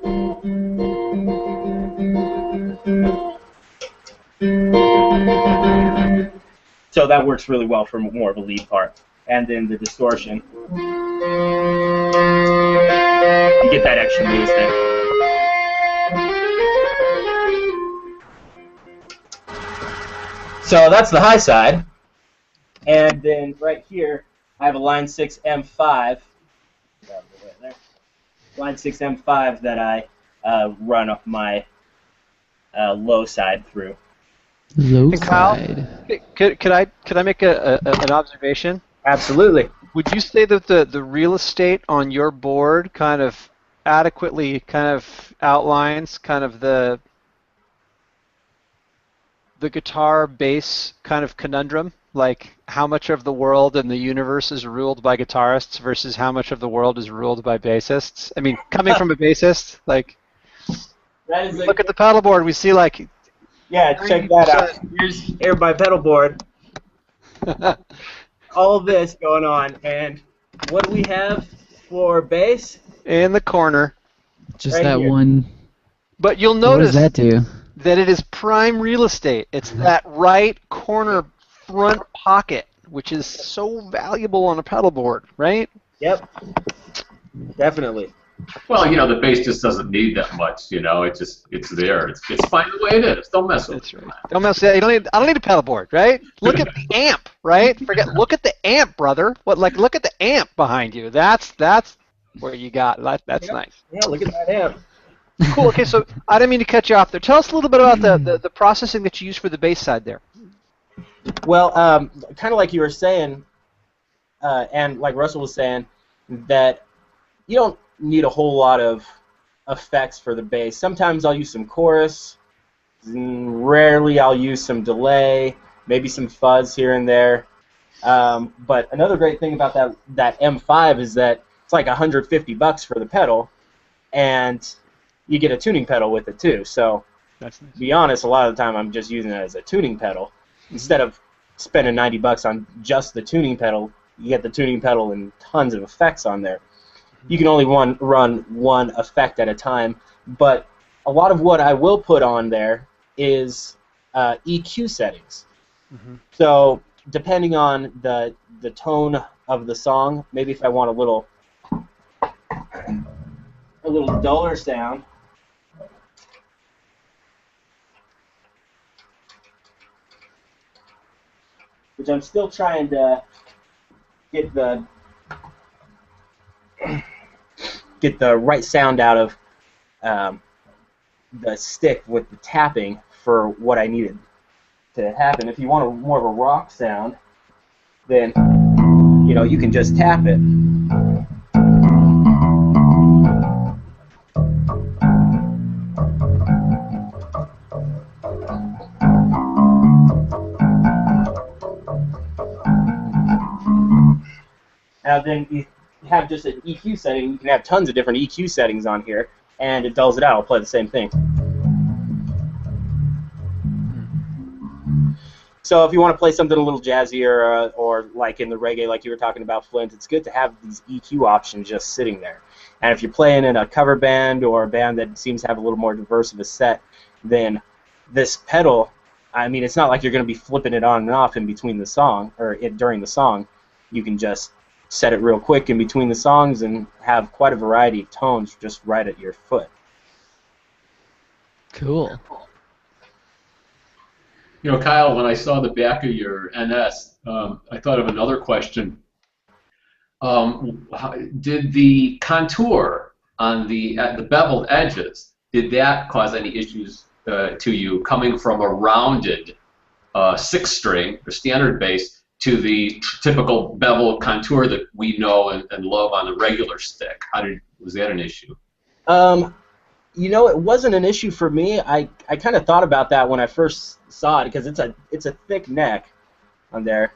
Speaker 3: So that works really well for more of a lead part. And then the distortion, you get that extra boost there. So that's the high side. And then right here, I have a line 6 M5. Line 6 M5 that I run up my low side through.
Speaker 2: Low
Speaker 1: And Kyle,
Speaker 2: side.
Speaker 1: could I make an observation?
Speaker 3: Absolutely.
Speaker 1: Would you say that the real estate on your board kind of adequately kind of outlines kind of the guitar bass kind of conundrum? Like how much of the world and the universe is ruled by guitarists versus how much of the world is ruled by bassists? I mean, coming from a bassist, like
Speaker 3: That is
Speaker 1: look at the pedal board, we see like
Speaker 3: yeah, check that out. Here's my pedal board. All this going on, and what do we have for bass?
Speaker 1: in the corner.
Speaker 2: Just
Speaker 3: Right
Speaker 2: that
Speaker 3: here.
Speaker 2: one.
Speaker 1: But you'll
Speaker 2: What does
Speaker 1: notice
Speaker 2: that do?
Speaker 1: that it is prime real estate. It's that right corner front pocket, which is so valuable on a pedal board, right?
Speaker 3: Yep. Definitely.
Speaker 4: Well, the bass just doesn't need that much. It's there. It's fine the way it is. Don't mess with
Speaker 1: That's
Speaker 4: it.
Speaker 1: right. Don't mess with that. I don't need a pedal board, right? Look at the amp, right? Look at the amp, brother. Look at the amp behind you. That's where you got. That's
Speaker 3: Yep.
Speaker 1: nice.
Speaker 3: Yeah, look at that amp.
Speaker 1: Cool. Okay, so I didn't mean to cut you off there. Tell us a little bit about the processing that you use for the bass side there.
Speaker 3: Well, kind of like you were saying, and like Russell was saying, that you don't need a whole lot of effects for the bass. Sometimes I'll use some chorus. Rarely I'll use some delay, maybe some fuzz here and there. But another great thing about that M5 is that it's like $150 for the pedal, and you get a tuning pedal with it too. So
Speaker 1: That's nice.
Speaker 3: to be honest, a lot of the time I'm just using it as a tuning pedal. Instead of spending $90 on just the tuning pedal, you get the tuning pedal and tons of effects on there. You can only run one effect at a time, but a lot of what I will put on there is EQ settings.
Speaker 1: Mm-hmm.
Speaker 3: So depending on the tone of the song, maybe if I want a little duller sound, which I'm still trying to get the get the right sound out of the stick with the tapping for what I needed to happen. If you want more of a rock sound, then you can just tap it. Now then you have just an EQ setting. You can have tons of different EQ settings on here, and it dulls it out. I'll play the same thing. So if you want to play something a little jazzier or like in the reggae, like you were talking about, Flint, it's good to have these EQ options just sitting there. And if you're playing in a cover band or a band that seems to have a little more diverse of a set, then this pedal, I mean, it's not like you're going to be flipping it on and off in between the song or during the song. You can just set it real quick in between the songs and have quite a variety of tones just right at your foot.
Speaker 2: Cool.
Speaker 4: Kyle, when I saw the back of your NS, I thought of another question. Did the contour on the beveled edges, did that cause any issues to you coming from a rounded 6-string or standard bass to the typical bevel contour that we know and love on the regular stick? Was that an issue?
Speaker 3: It wasn't an issue for me. I kind of thought about that when I first saw it because it's a thick neck on there.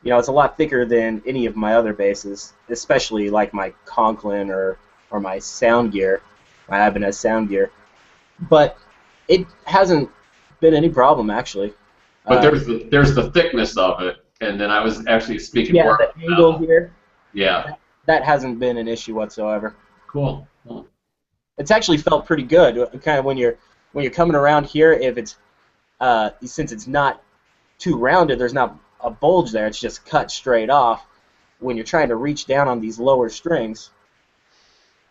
Speaker 3: It's a lot thicker than any of my other basses, especially like my Conklin or my Sound Gear, my Ibanez Sound Gear. But it hasn't been any problem actually.
Speaker 4: But there's the thickness of it, and then I was actually speaking more.
Speaker 3: Yeah, the angle here.
Speaker 4: Yeah.
Speaker 3: That hasn't been an issue whatsoever.
Speaker 4: Cool.
Speaker 3: It's actually felt pretty good. Kind of when you're coming around here, if it's since it's not too rounded, there's not a bulge there. It's just cut straight off. When you're trying to reach down on these lower strings,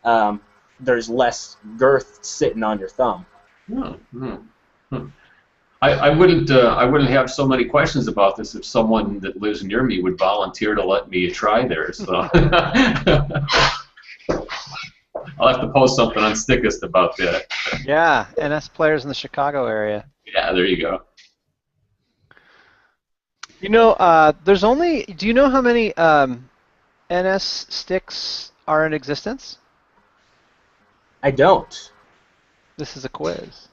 Speaker 3: there's less girth sitting on your thumb.
Speaker 4: I wouldn't have so many questions about this if someone that lives near me would volunteer to let me try theirs. So I'll have to post something on Stickist about that.
Speaker 1: Yeah, NS players in the Chicago area.
Speaker 4: Yeah, there you go.
Speaker 1: There's only. Do you know how many NS sticks are in existence?
Speaker 3: I don't.
Speaker 1: This is a quiz.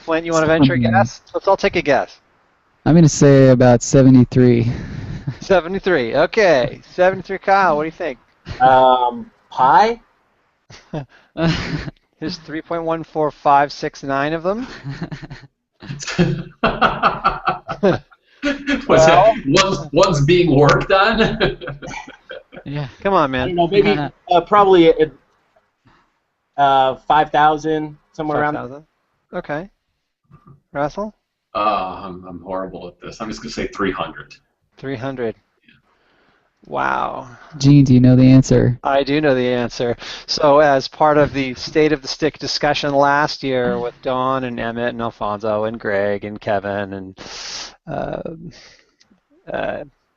Speaker 1: Flint, you want to venture a guess? Let's all take a guess.
Speaker 2: I'm going to say about 73.
Speaker 1: 73. Okay. 73. Kyle, what do you think?
Speaker 3: Pi?
Speaker 1: There's 3.14569 of them.
Speaker 4: What's that? One's being worked on?
Speaker 2: Yeah.
Speaker 1: Come on,
Speaker 3: I
Speaker 1: man.
Speaker 3: don't know, maybe probably 5,000, somewhere around there.
Speaker 1: 5,000. Okay. Russell?
Speaker 4: I'm horrible at this. I'm just going to say 300.
Speaker 1: 300. Wow.
Speaker 2: Gene, do you know the answer?
Speaker 1: I do know the answer. So as part of the State of the Stick discussion last year with Dawn and Emmett and Alfonso and Greg and Kevin and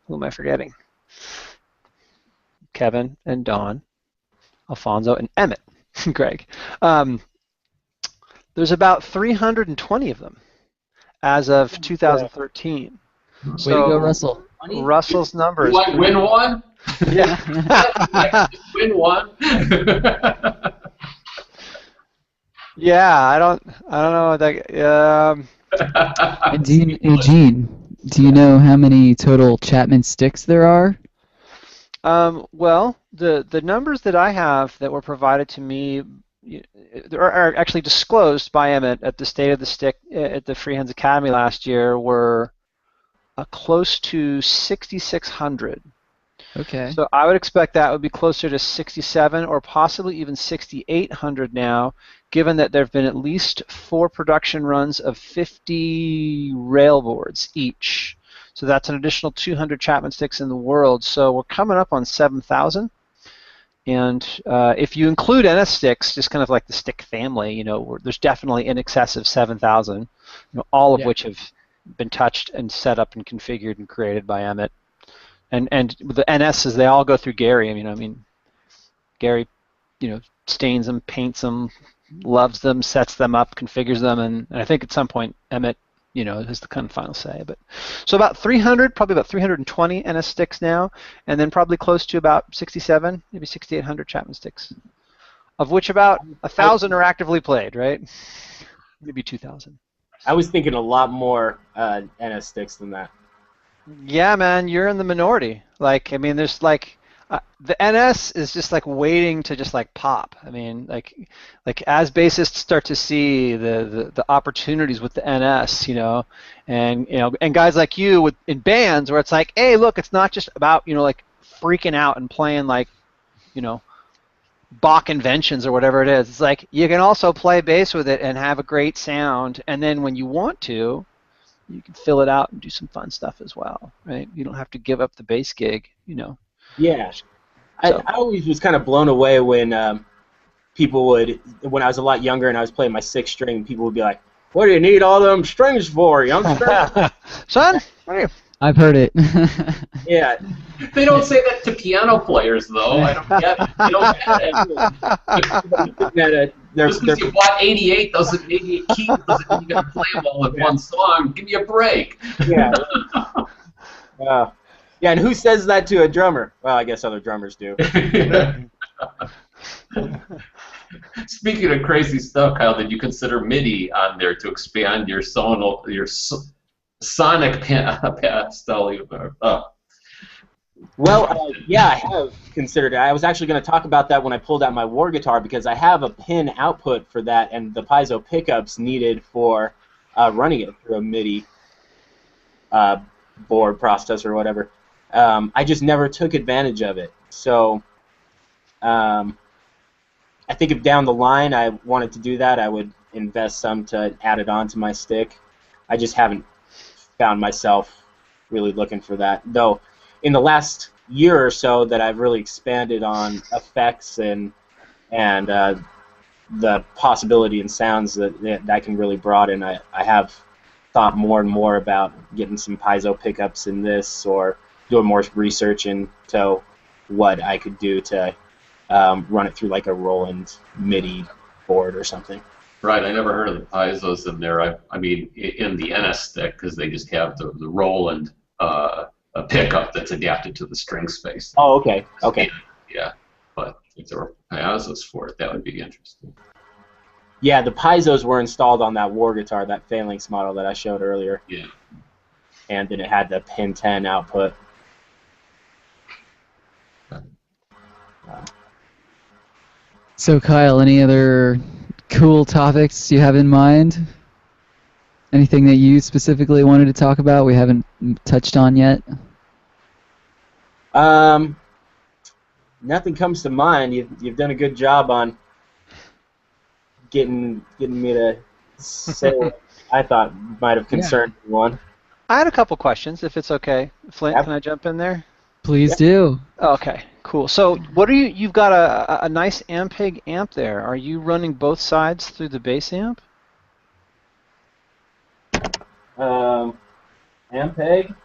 Speaker 1: who am I forgetting? Kevin and Dawn, Alfonso and Emmett, Greg. There's about 320 of them as of 2013.
Speaker 2: Way to go, Russell.
Speaker 1: Russell's numbers.
Speaker 4: You might win one?
Speaker 1: Yeah.
Speaker 4: Win one?
Speaker 1: Yeah, I don't know that.
Speaker 2: And Gene, do you know how many total Chapman sticks there are?
Speaker 1: Well, the numbers that I have that were provided to me are actually disclosed by Emmett at the State of the Stick at the Freehands Academy last year were close to 6,600.
Speaker 2: Okay.
Speaker 1: So I would expect that would be closer to 67 or possibly even 6,800 now, given that there have been at least 4 production runs of 50 railboards each. So that's an additional 200 Chapman sticks in the world. So we're coming up on 7,000. And if you include NS sticks, just kind of like the stick family, there's definitely in excess of 7,000, all of which have been touched and set up and configured and created by Emmett. And the NSs, they all go through Gary. Gary, stains them, paints them, loves them, sets them up, configures them, and I think at some point Emmett, has the kind of final say. But so about 300, probably about 320 NS sticks now, and then probably close to about 67, maybe 6,800 Chapman sticks, of which about 1,000 are actively played, right? Maybe 2,000.
Speaker 3: I was thinking a lot more NS sticks than that.
Speaker 1: Yeah, man, you're in the minority. There's the NS is just waiting to just pop. As bassists start to see the opportunities with the NS, and guys like you in bands where it's like, hey, look, it's not just about freaking out and playing Bach inventions or whatever it is. It's like you can also play bass with it and have a great sound, and then when you want to, you can fill it out and do some fun stuff as well, right? You don't have to give up the bass gig,
Speaker 3: Yeah.
Speaker 1: So.
Speaker 3: I always was kind of blown away when people when I was a lot younger and I was playing my 6th string, people would be like, what do you need all them strings for, youngster?
Speaker 1: Son, what are you?
Speaker 2: I've heard it.
Speaker 3: Yeah.
Speaker 4: They don't say that to piano players, though. I don't get it. They don't get it. Just because you bought 88 keys doesn't mean you got to play them all in one song. Give me a break.
Speaker 3: Yeah. Yeah, and who says that to a drummer? Well, I guess other drummers do.
Speaker 4: Speaking of crazy stuff, Kyle, did you consider MIDI on there to expand your sonic pastel?
Speaker 3: Well, yeah, I have considered it. I was actually going to talk about that when I pulled out my war guitar because I have a pin output for that and the piezo pickups needed for running it through a MIDI board processor or whatever. I just never took advantage of it. So I think if down the line I wanted to do that, I would invest some to add it on to my stick. I just haven't found myself really looking for that. Though in the last year or so that I've really expanded on effects and the possibility and sounds that can really broaden, I have thought more and more about getting some piezo pickups in this or doing more research into what I could do to run it through like a Roland MIDI board or something.
Speaker 4: Right, I never heard of the piezos in there. I mean, in the NS stick, because they just have the Roland a pickup that's adapted to the string space.
Speaker 3: Oh, okay. Okay.
Speaker 4: Yeah, but if there were piezos for it, that would be interesting.
Speaker 3: Yeah, the piezos were installed on that war guitar, that Phalanx model that I showed earlier.
Speaker 4: Yeah.
Speaker 3: And then it had the pin 10 output.
Speaker 2: So, Kyle, any other cool topics you have in mind? Anything that you specifically wanted to talk about we haven't touched on yet?
Speaker 3: Nothing comes to mind. You've done a good job on getting me to say what I thought might have concerned one.
Speaker 1: I had a couple questions, if it's okay. Flint, can I jump in there?
Speaker 2: Please do.
Speaker 1: Okay, cool. So what are you've got a nice Ampeg amp there. Are you running both sides through the bass amp?
Speaker 3: Ampeg?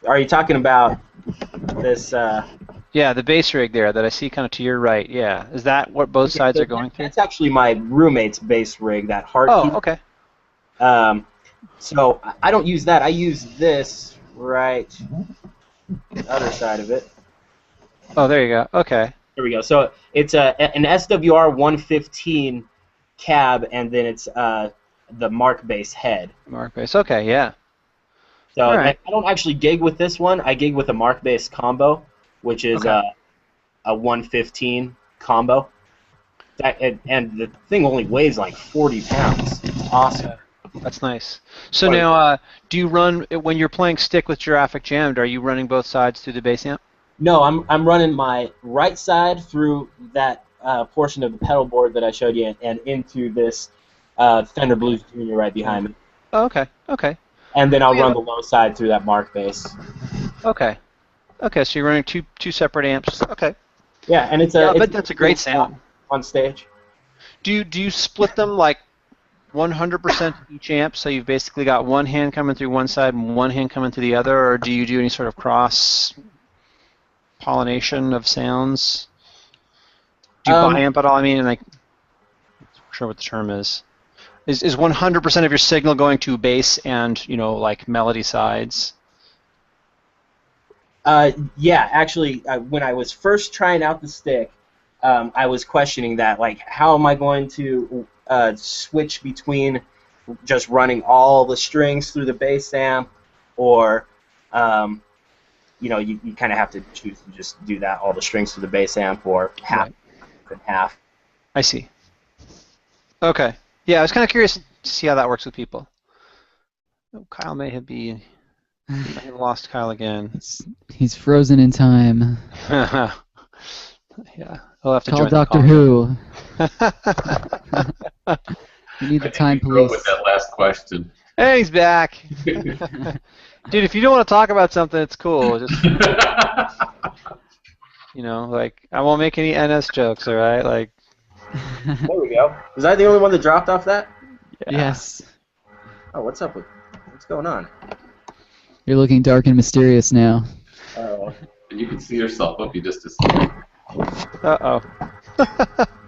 Speaker 3: Are you talking about this?
Speaker 1: Yeah, the bass rig there that I see kind of to your right. Yeah, is that what both sides are going through?
Speaker 3: That's actually my roommate's bass rig, that Heart.
Speaker 1: Oh, okay.
Speaker 3: So I don't use that. I use this right, the other side of it.
Speaker 1: Oh, there you go. Okay.
Speaker 3: There we go. So it's an SWR 115 cab, and then it's the Mark bass head.
Speaker 1: Mark bass. Okay, yeah.
Speaker 3: So
Speaker 1: right.
Speaker 3: I don't actually gig with this one. I gig with a Mark bass combo, which is a 115 combo. And the thing only weighs like 40 pounds. It's awesome.
Speaker 1: That's nice. So now, do you run, when you're playing stick with Giraffic Jammed, are you running both sides through the bass amp?
Speaker 3: No, I'm running my right side through that portion of the pedal board that I showed you and into this Fender Blues Junior right behind me.
Speaker 1: Oh, okay, okay.
Speaker 3: And then I'll run the low side through that Mark bass.
Speaker 1: Okay. Okay, so you're running two separate amps. Okay.
Speaker 3: Yeah, and it's
Speaker 1: but that's a great sound
Speaker 3: on stage.
Speaker 1: Do you split them like 100% each amp, so you've basically got one hand coming through one side and one hand coming through the other, or do you do any sort of cross pollination of sounds? Do you biamp at all? I mean, like, I'm not sure what the term is. Is 100% of your signal going to bass and, you know, like melody sides?
Speaker 3: Yeah, actually, when I was first trying out the stick, I was questioning that, like, how am I going to switch between just running all the strings through the bass amp, or, you know, you kind of have to choose to just do that, all the strings through the bass amp, or half and half.
Speaker 1: I see. Okay. Yeah, I was kind of curious to see how that works with people. Oh, Kyle may have lost Kyle again.
Speaker 2: He's frozen in time.
Speaker 1: Yeah, he'll have to
Speaker 2: Call
Speaker 1: join
Speaker 2: Doctor
Speaker 1: the
Speaker 2: Who. We need
Speaker 4: I
Speaker 2: the
Speaker 4: think
Speaker 2: time
Speaker 4: you grew up
Speaker 2: police.
Speaker 4: with that last question.
Speaker 1: Hey, he's back. Dude, if you don't want to talk about something, it's cool. Just, you know, like, I won't make any NS jokes, all right? Like,
Speaker 3: There we go. Was I the only one that dropped off that?
Speaker 1: yeah.
Speaker 2: Yes.
Speaker 3: Oh, what's going on?
Speaker 2: You're looking dark and mysterious now.
Speaker 3: Oh.
Speaker 4: And you can see yourself up. You just disappeared.
Speaker 1: Uh-oh.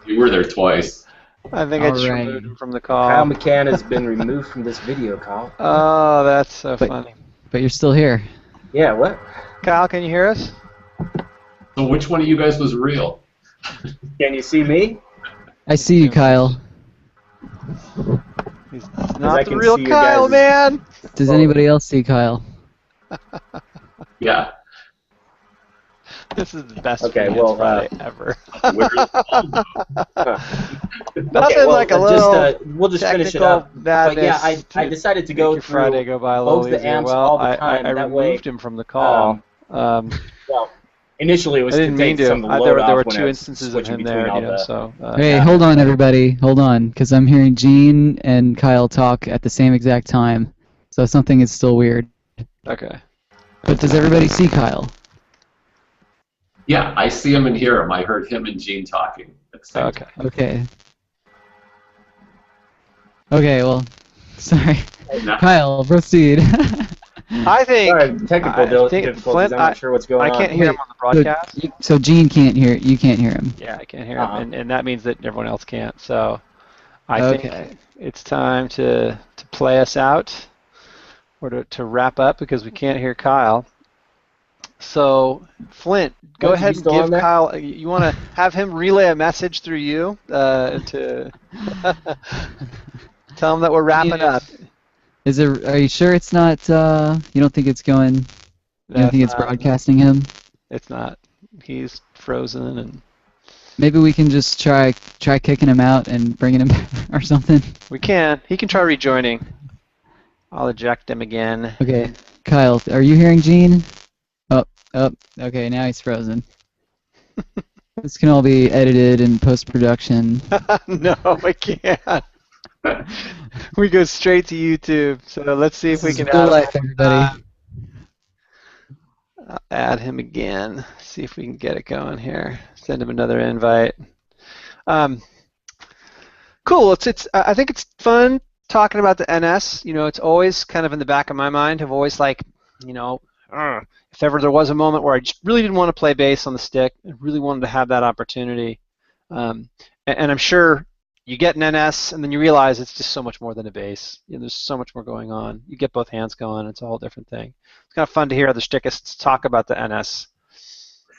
Speaker 4: You were there twice.
Speaker 1: I think I just
Speaker 2: Alright.
Speaker 1: removed him from the call.
Speaker 3: Kyle McCann has been removed from this video, Kyle.
Speaker 1: Oh, that's so
Speaker 2: But-
Speaker 1: funny.
Speaker 2: But you're still here.
Speaker 3: Yeah, what?
Speaker 1: Kyle, can you hear us?
Speaker 4: So which one of you guys was real?
Speaker 3: Can you see me?
Speaker 2: I see you, Kyle.
Speaker 1: He's
Speaker 3: I
Speaker 1: not the
Speaker 3: can
Speaker 1: real
Speaker 3: see your
Speaker 1: Kyle,
Speaker 3: guys'-
Speaker 1: man.
Speaker 2: Does anybody else see Kyle?
Speaker 4: Yeah.
Speaker 1: This is the best
Speaker 3: Okay,
Speaker 1: Freelance
Speaker 3: well,
Speaker 1: Friday ever.
Speaker 4: Where's the
Speaker 1: Nothing
Speaker 3: Okay, well,
Speaker 1: like a little
Speaker 3: we'll just finish it
Speaker 1: technical
Speaker 3: up. But yeah,
Speaker 1: madness
Speaker 3: I
Speaker 1: to
Speaker 3: decided to
Speaker 1: make
Speaker 3: go
Speaker 1: your
Speaker 3: through
Speaker 1: Friday go by a little
Speaker 3: both the
Speaker 1: easier.
Speaker 3: amps
Speaker 1: Well,
Speaker 3: all the time.
Speaker 1: I
Speaker 3: that
Speaker 1: removed
Speaker 3: way,
Speaker 1: him from the call.
Speaker 3: well, initially it was
Speaker 1: I
Speaker 3: to
Speaker 1: didn't
Speaker 3: take
Speaker 1: mean to.
Speaker 3: some of the
Speaker 1: There
Speaker 3: load
Speaker 1: were
Speaker 3: off when
Speaker 1: two
Speaker 3: I was
Speaker 1: instances of
Speaker 3: switching
Speaker 1: him
Speaker 3: between
Speaker 1: there,
Speaker 3: all
Speaker 1: you know.
Speaker 3: the.
Speaker 1: So
Speaker 2: Hey,
Speaker 3: yeah.
Speaker 2: hold on, everybody. Hold on, because I'm hearing Gene and Kyle talk at the same exact time. So something is still weird.
Speaker 1: okay.
Speaker 2: But does everybody see Kyle?
Speaker 4: Yeah, I see him and hear him. I heard him and Gene talking at the same
Speaker 1: Okay.
Speaker 4: time.
Speaker 2: Okay. Okay, well, sorry.
Speaker 4: Now,
Speaker 2: Kyle, proceed.
Speaker 1: I think.
Speaker 3: Sorry, technical
Speaker 1: I think
Speaker 3: difficulties.
Speaker 1: Flint,
Speaker 3: I'm not sure what's going
Speaker 1: I
Speaker 3: on.
Speaker 1: can't hear him on the broadcast.
Speaker 2: So Gene can't hear. You can't hear him.
Speaker 1: Yeah, I can't hear
Speaker 3: Uh-huh.
Speaker 1: him, and that means that everyone else can't. So I
Speaker 2: Okay.
Speaker 1: think it's time to play us out, or to wrap up because we can't hear Kyle. So Flint, go
Speaker 3: Flint,
Speaker 1: ahead
Speaker 3: you
Speaker 1: and
Speaker 3: still
Speaker 1: give
Speaker 3: on there?
Speaker 1: Kyle. You want to have him relay a message through you to tell him that we're wrapping up.
Speaker 2: Is it? Are you sure it's not? You don't think it's going? You
Speaker 1: No,
Speaker 2: don't think it's
Speaker 1: not.
Speaker 2: broadcasting him?
Speaker 1: It's not. He's frozen, and
Speaker 2: Maybe we can just try kicking him out and bringing him back or something.
Speaker 1: we can. He can try rejoining. I'll eject him again.
Speaker 2: Okay, Kyle, are you hearing Gene? Oh, okay, now he's frozen. This can all be edited in post-production.
Speaker 1: No, I can't. We go straight to YouTube. So let's see if we
Speaker 2: This is
Speaker 1: can
Speaker 2: real
Speaker 1: add
Speaker 2: life, everybody.
Speaker 1: I'll add him again. See if we can get it going here. Send him another invite. Cool. I think it's fun talking about the NS. You know, it's always kind of in the back of my mind. I've always like, you know, if ever there was a moment where I just really didn't want to play bass on the stick, I really wanted to have that opportunity. And I'm sure you get an NS and then you realize it's just so much more than a bass. You know, there's so much more going on. You get both hands going. It's a whole different thing. It's kind of fun to hear other stickists talk about the NS.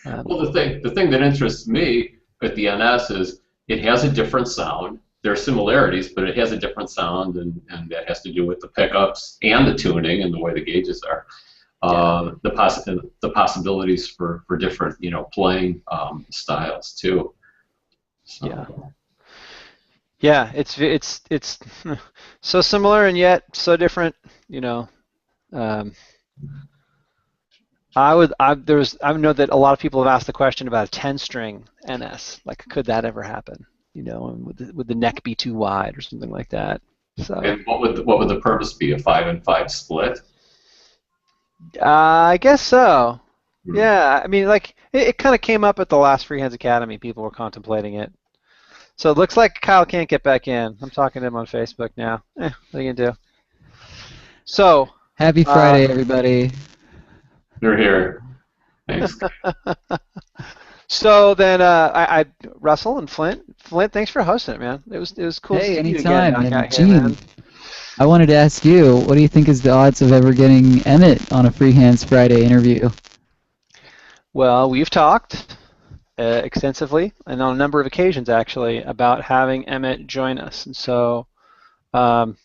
Speaker 4: well, the thing that interests me at the NS is it has a different sound. There are similarities, but it has a different sound, and that has to do with the pickups and the tuning and the way the gauges are. The possibilities for different, you know, playing styles too. So.
Speaker 1: Yeah. Yeah, it's so similar and yet so different. You know, I know that a lot of people have asked the question about a 10-string NS. Like, could that ever happen? You know, and would the neck be too wide or something like that? So.
Speaker 4: And what would the purpose be? A 5-and-5 split?
Speaker 1: I guess so.
Speaker 4: Hmm.
Speaker 1: Yeah, I mean, like it kind of came up at the last Freehands Academy. People were contemplating it. So it looks like Kyle can't get back in. I'm talking to him on Facebook now. What are you gonna do? So
Speaker 2: Happy Friday, everybody.
Speaker 4: They're here. Thanks.
Speaker 1: So then, Russell and Flint, thanks for hosting it, man. It was cool to
Speaker 2: Hey,
Speaker 1: see you again
Speaker 2: anytime. And
Speaker 1: out here, man.
Speaker 2: Gene, I wanted to ask you, what do you think is the odds of ever getting Emmett on a Free Hands Friday interview?
Speaker 1: Well, we've talked extensively and on a number of occasions actually about having Emmett join us, and so um,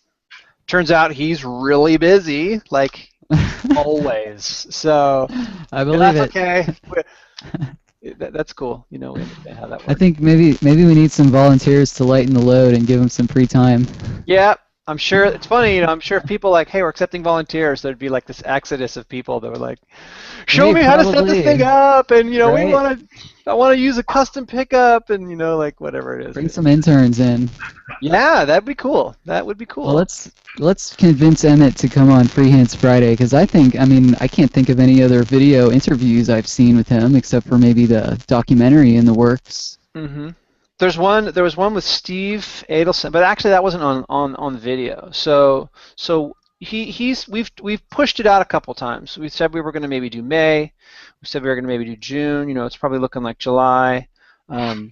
Speaker 1: turns out he's really busy, like always. So
Speaker 2: I
Speaker 1: and
Speaker 2: believe
Speaker 1: that's
Speaker 2: it.
Speaker 1: okay. That's cool. We understand how that
Speaker 2: I
Speaker 1: works.
Speaker 2: think maybe we need some volunteers to lighten the load and give him some free time.
Speaker 1: Yeah, I'm sure it's funny. I'm sure if people like, hey, we're accepting volunteers, there'd be like this exodus of people that were like, show
Speaker 2: Hey,
Speaker 1: me how to set this thing
Speaker 2: probably,
Speaker 1: up, and
Speaker 2: right?
Speaker 1: I want to use a custom pickup, and like whatever it
Speaker 2: Bring
Speaker 1: is.
Speaker 2: some interns in.
Speaker 1: Yeah, that'd be cool. That would be
Speaker 2: Well,
Speaker 1: cool.
Speaker 2: let's convince Emmett to come on Free Hands Friday because I mean, I can't think of any other video interviews I've seen with him except for maybe the documentary in the works.
Speaker 1: hmm There was one with Steve Adelson, but actually that wasn't on video. So we've pushed it out a couple times. We said we were going to maybe do May. We said we were going to maybe do June. It's probably looking like July. Um,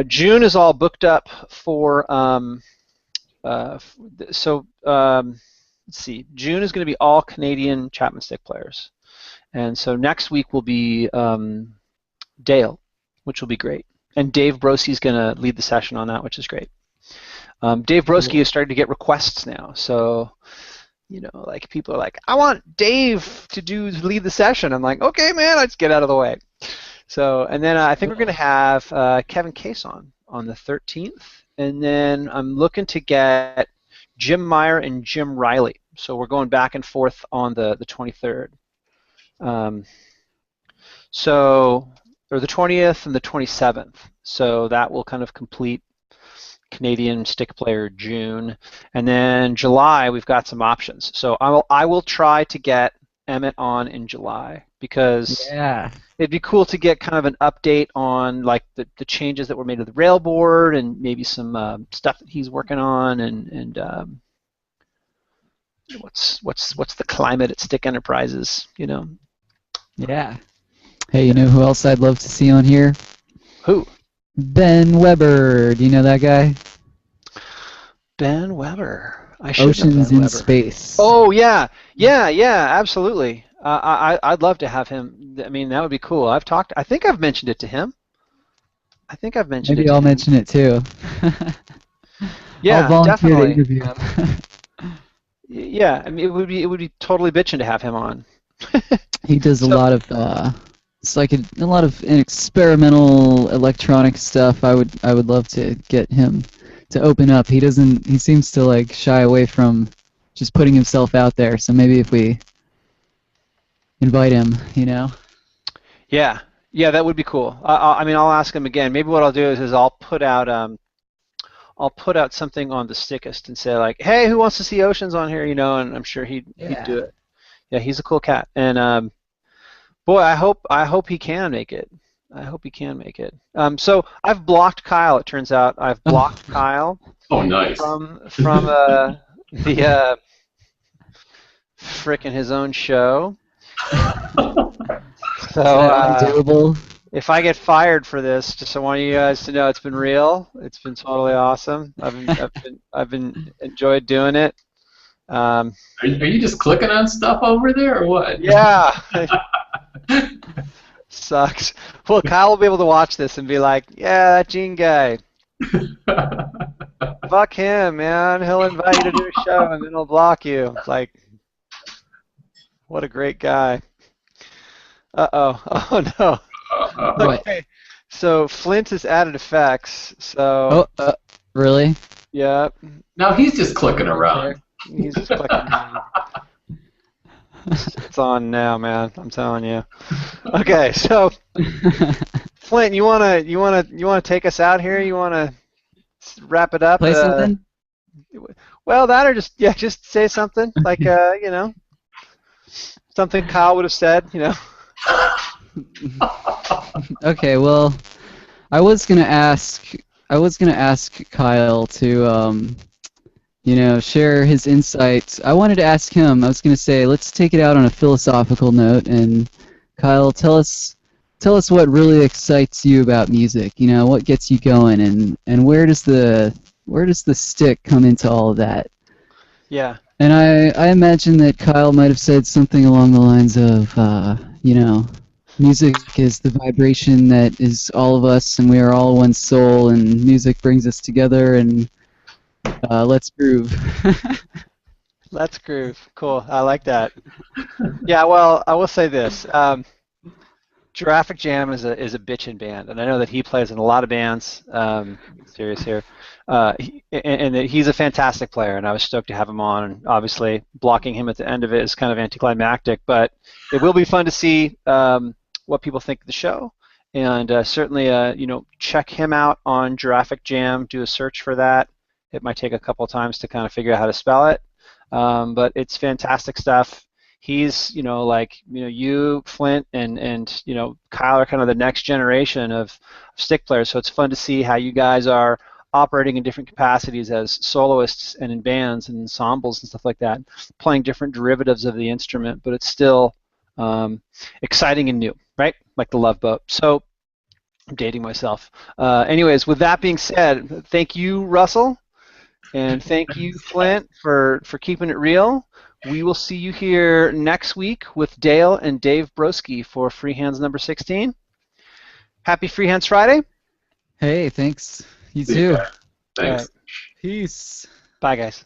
Speaker 1: June is all booked up for. So let's see. June is going to be all Canadian Chapman stick players, and so next week will be Dale, which will be great. And Dave Broski's going to lead the session on that, which is great. Dave Broski is starting to get requests now, so like people are like, I want Dave to lead the session. I'm like, okay, man, let's get out of the way. So, and then I think we're going to have Kevin Case on the 13th, and then I'm looking to get Jim Meyer and Jim Riley. So we're going back and forth on the 23rd. Or the 20th and the 27th. So that will kind of complete Canadian stick player June. And then July, we've got some options. So I will try to get Emmett on in July because
Speaker 2: Yeah.
Speaker 1: it'd be cool to get kind of an update on like the changes that were made to the rail board and maybe some stuff that he's working on and what's the climate at Stick Enterprises,
Speaker 2: Yeah. Hey, you know who else I'd love to see on here?
Speaker 1: Who?
Speaker 2: Ben Weber. Do you know that guy?
Speaker 1: Ben Weber. I should know
Speaker 2: Oceans
Speaker 1: Ben
Speaker 2: in
Speaker 1: Weber.
Speaker 2: Space.
Speaker 1: Oh yeah, absolutely. I'd love to have him. I mean, that would be cool. I think I've mentioned it to him. I think I've mentioned it
Speaker 2: Maybe
Speaker 1: to
Speaker 2: I'll
Speaker 1: him.
Speaker 2: mention it too.
Speaker 1: Yeah,
Speaker 2: I'll volunteer to
Speaker 1: definitely.
Speaker 2: interview him.
Speaker 1: Yeah, I mean, it would be totally bitching to have him on.
Speaker 2: He does a
Speaker 1: So
Speaker 2: lot of it's like a lot of experimental electronic stuff. I would love to get him to open up. He seems to like shy away from just putting himself out there. So maybe if we invite him.
Speaker 1: yeah, that would be cool. I mean, I'll ask him again. Maybe what I'll do is I'll put out something on the Stickist and say like, hey, who wants to see Oceans on here? And I'm sure he'd do it. Yeah, he's a cool cat, and boy, I hope he can make it. I hope he can make it. So I've blocked Kyle. It turns out I've blocked Kyle
Speaker 4: Oh, nice.
Speaker 1: from the frickin' his own show.
Speaker 2: Is
Speaker 1: So
Speaker 2: that undoable?
Speaker 1: if I get fired for this, just I want you guys to know it's been real. It's been totally awesome. I've been enjoyed doing it.
Speaker 4: Are you just clicking on stuff over there or what?
Speaker 1: Yeah. Sucks. Well, Kyle will be able to watch this and be like, yeah, that Gene guy. Fuck him, man. He'll invite you to do a show and then he'll block you. It's like, what a great guy. Uh-oh. Oh, no.
Speaker 2: What?
Speaker 1: Okay. So Flint has added effects. So,
Speaker 2: Really?
Speaker 1: yeah,
Speaker 4: Now he's just clicking around.
Speaker 1: he's just clicking around. It's on now, man. I'm telling you. Okay, so Flint, you wanna take us out here? You wanna wrap it up?
Speaker 2: Play something?
Speaker 1: Well, that or just say something like something Kyle would have said.
Speaker 2: Okay, well, I was gonna ask Kyle to share his insights. I wanted to ask him. I was gonna say, let's take it out on a philosophical note and Kyle, tell us what really excites you about music. You know, what gets you going, and where does the stick come into all of that?
Speaker 1: Yeah.
Speaker 2: And I imagine that Kyle might have said something along the lines of, music is the vibration that is all of us, and we are all one soul, and music brings us together, and let's groove.
Speaker 1: Let's groove. Cool. I like that. Yeah, well, I will say this. Giraffic Jam is a bitchin' band, and I know that he plays in a lot of bands. Serious here, and that he's a fantastic player, and I was stoked to have him on. And obviously, blocking him at the end of it is kind of anticlimactic, but it will be fun to see what people think of the show, and certainly, check him out on Giraffic Jam. Do a search for that. It might take a couple times to kind of figure out how to spell it, but it's fantastic stuff. He's, you, Flint, and Kyle are kind of the next generation of stick players. So it's fun to see how you guys are operating in different capacities as soloists and in bands and ensembles and stuff like that, playing different derivatives of the instrument, but it's still exciting and new, right? Like the Love Boat. So I'm dating myself. Anyways, with that being said, thank you, Russell, and thank you, Flint, for keeping it real. We will see you here next week with Dale and Dave Broski for Freehands number 16. Happy Freehands Friday.
Speaker 2: Hey, thanks. You
Speaker 4: See you
Speaker 2: too.
Speaker 4: guys. Thanks.
Speaker 1: All right.
Speaker 2: Peace.
Speaker 1: Bye, guys.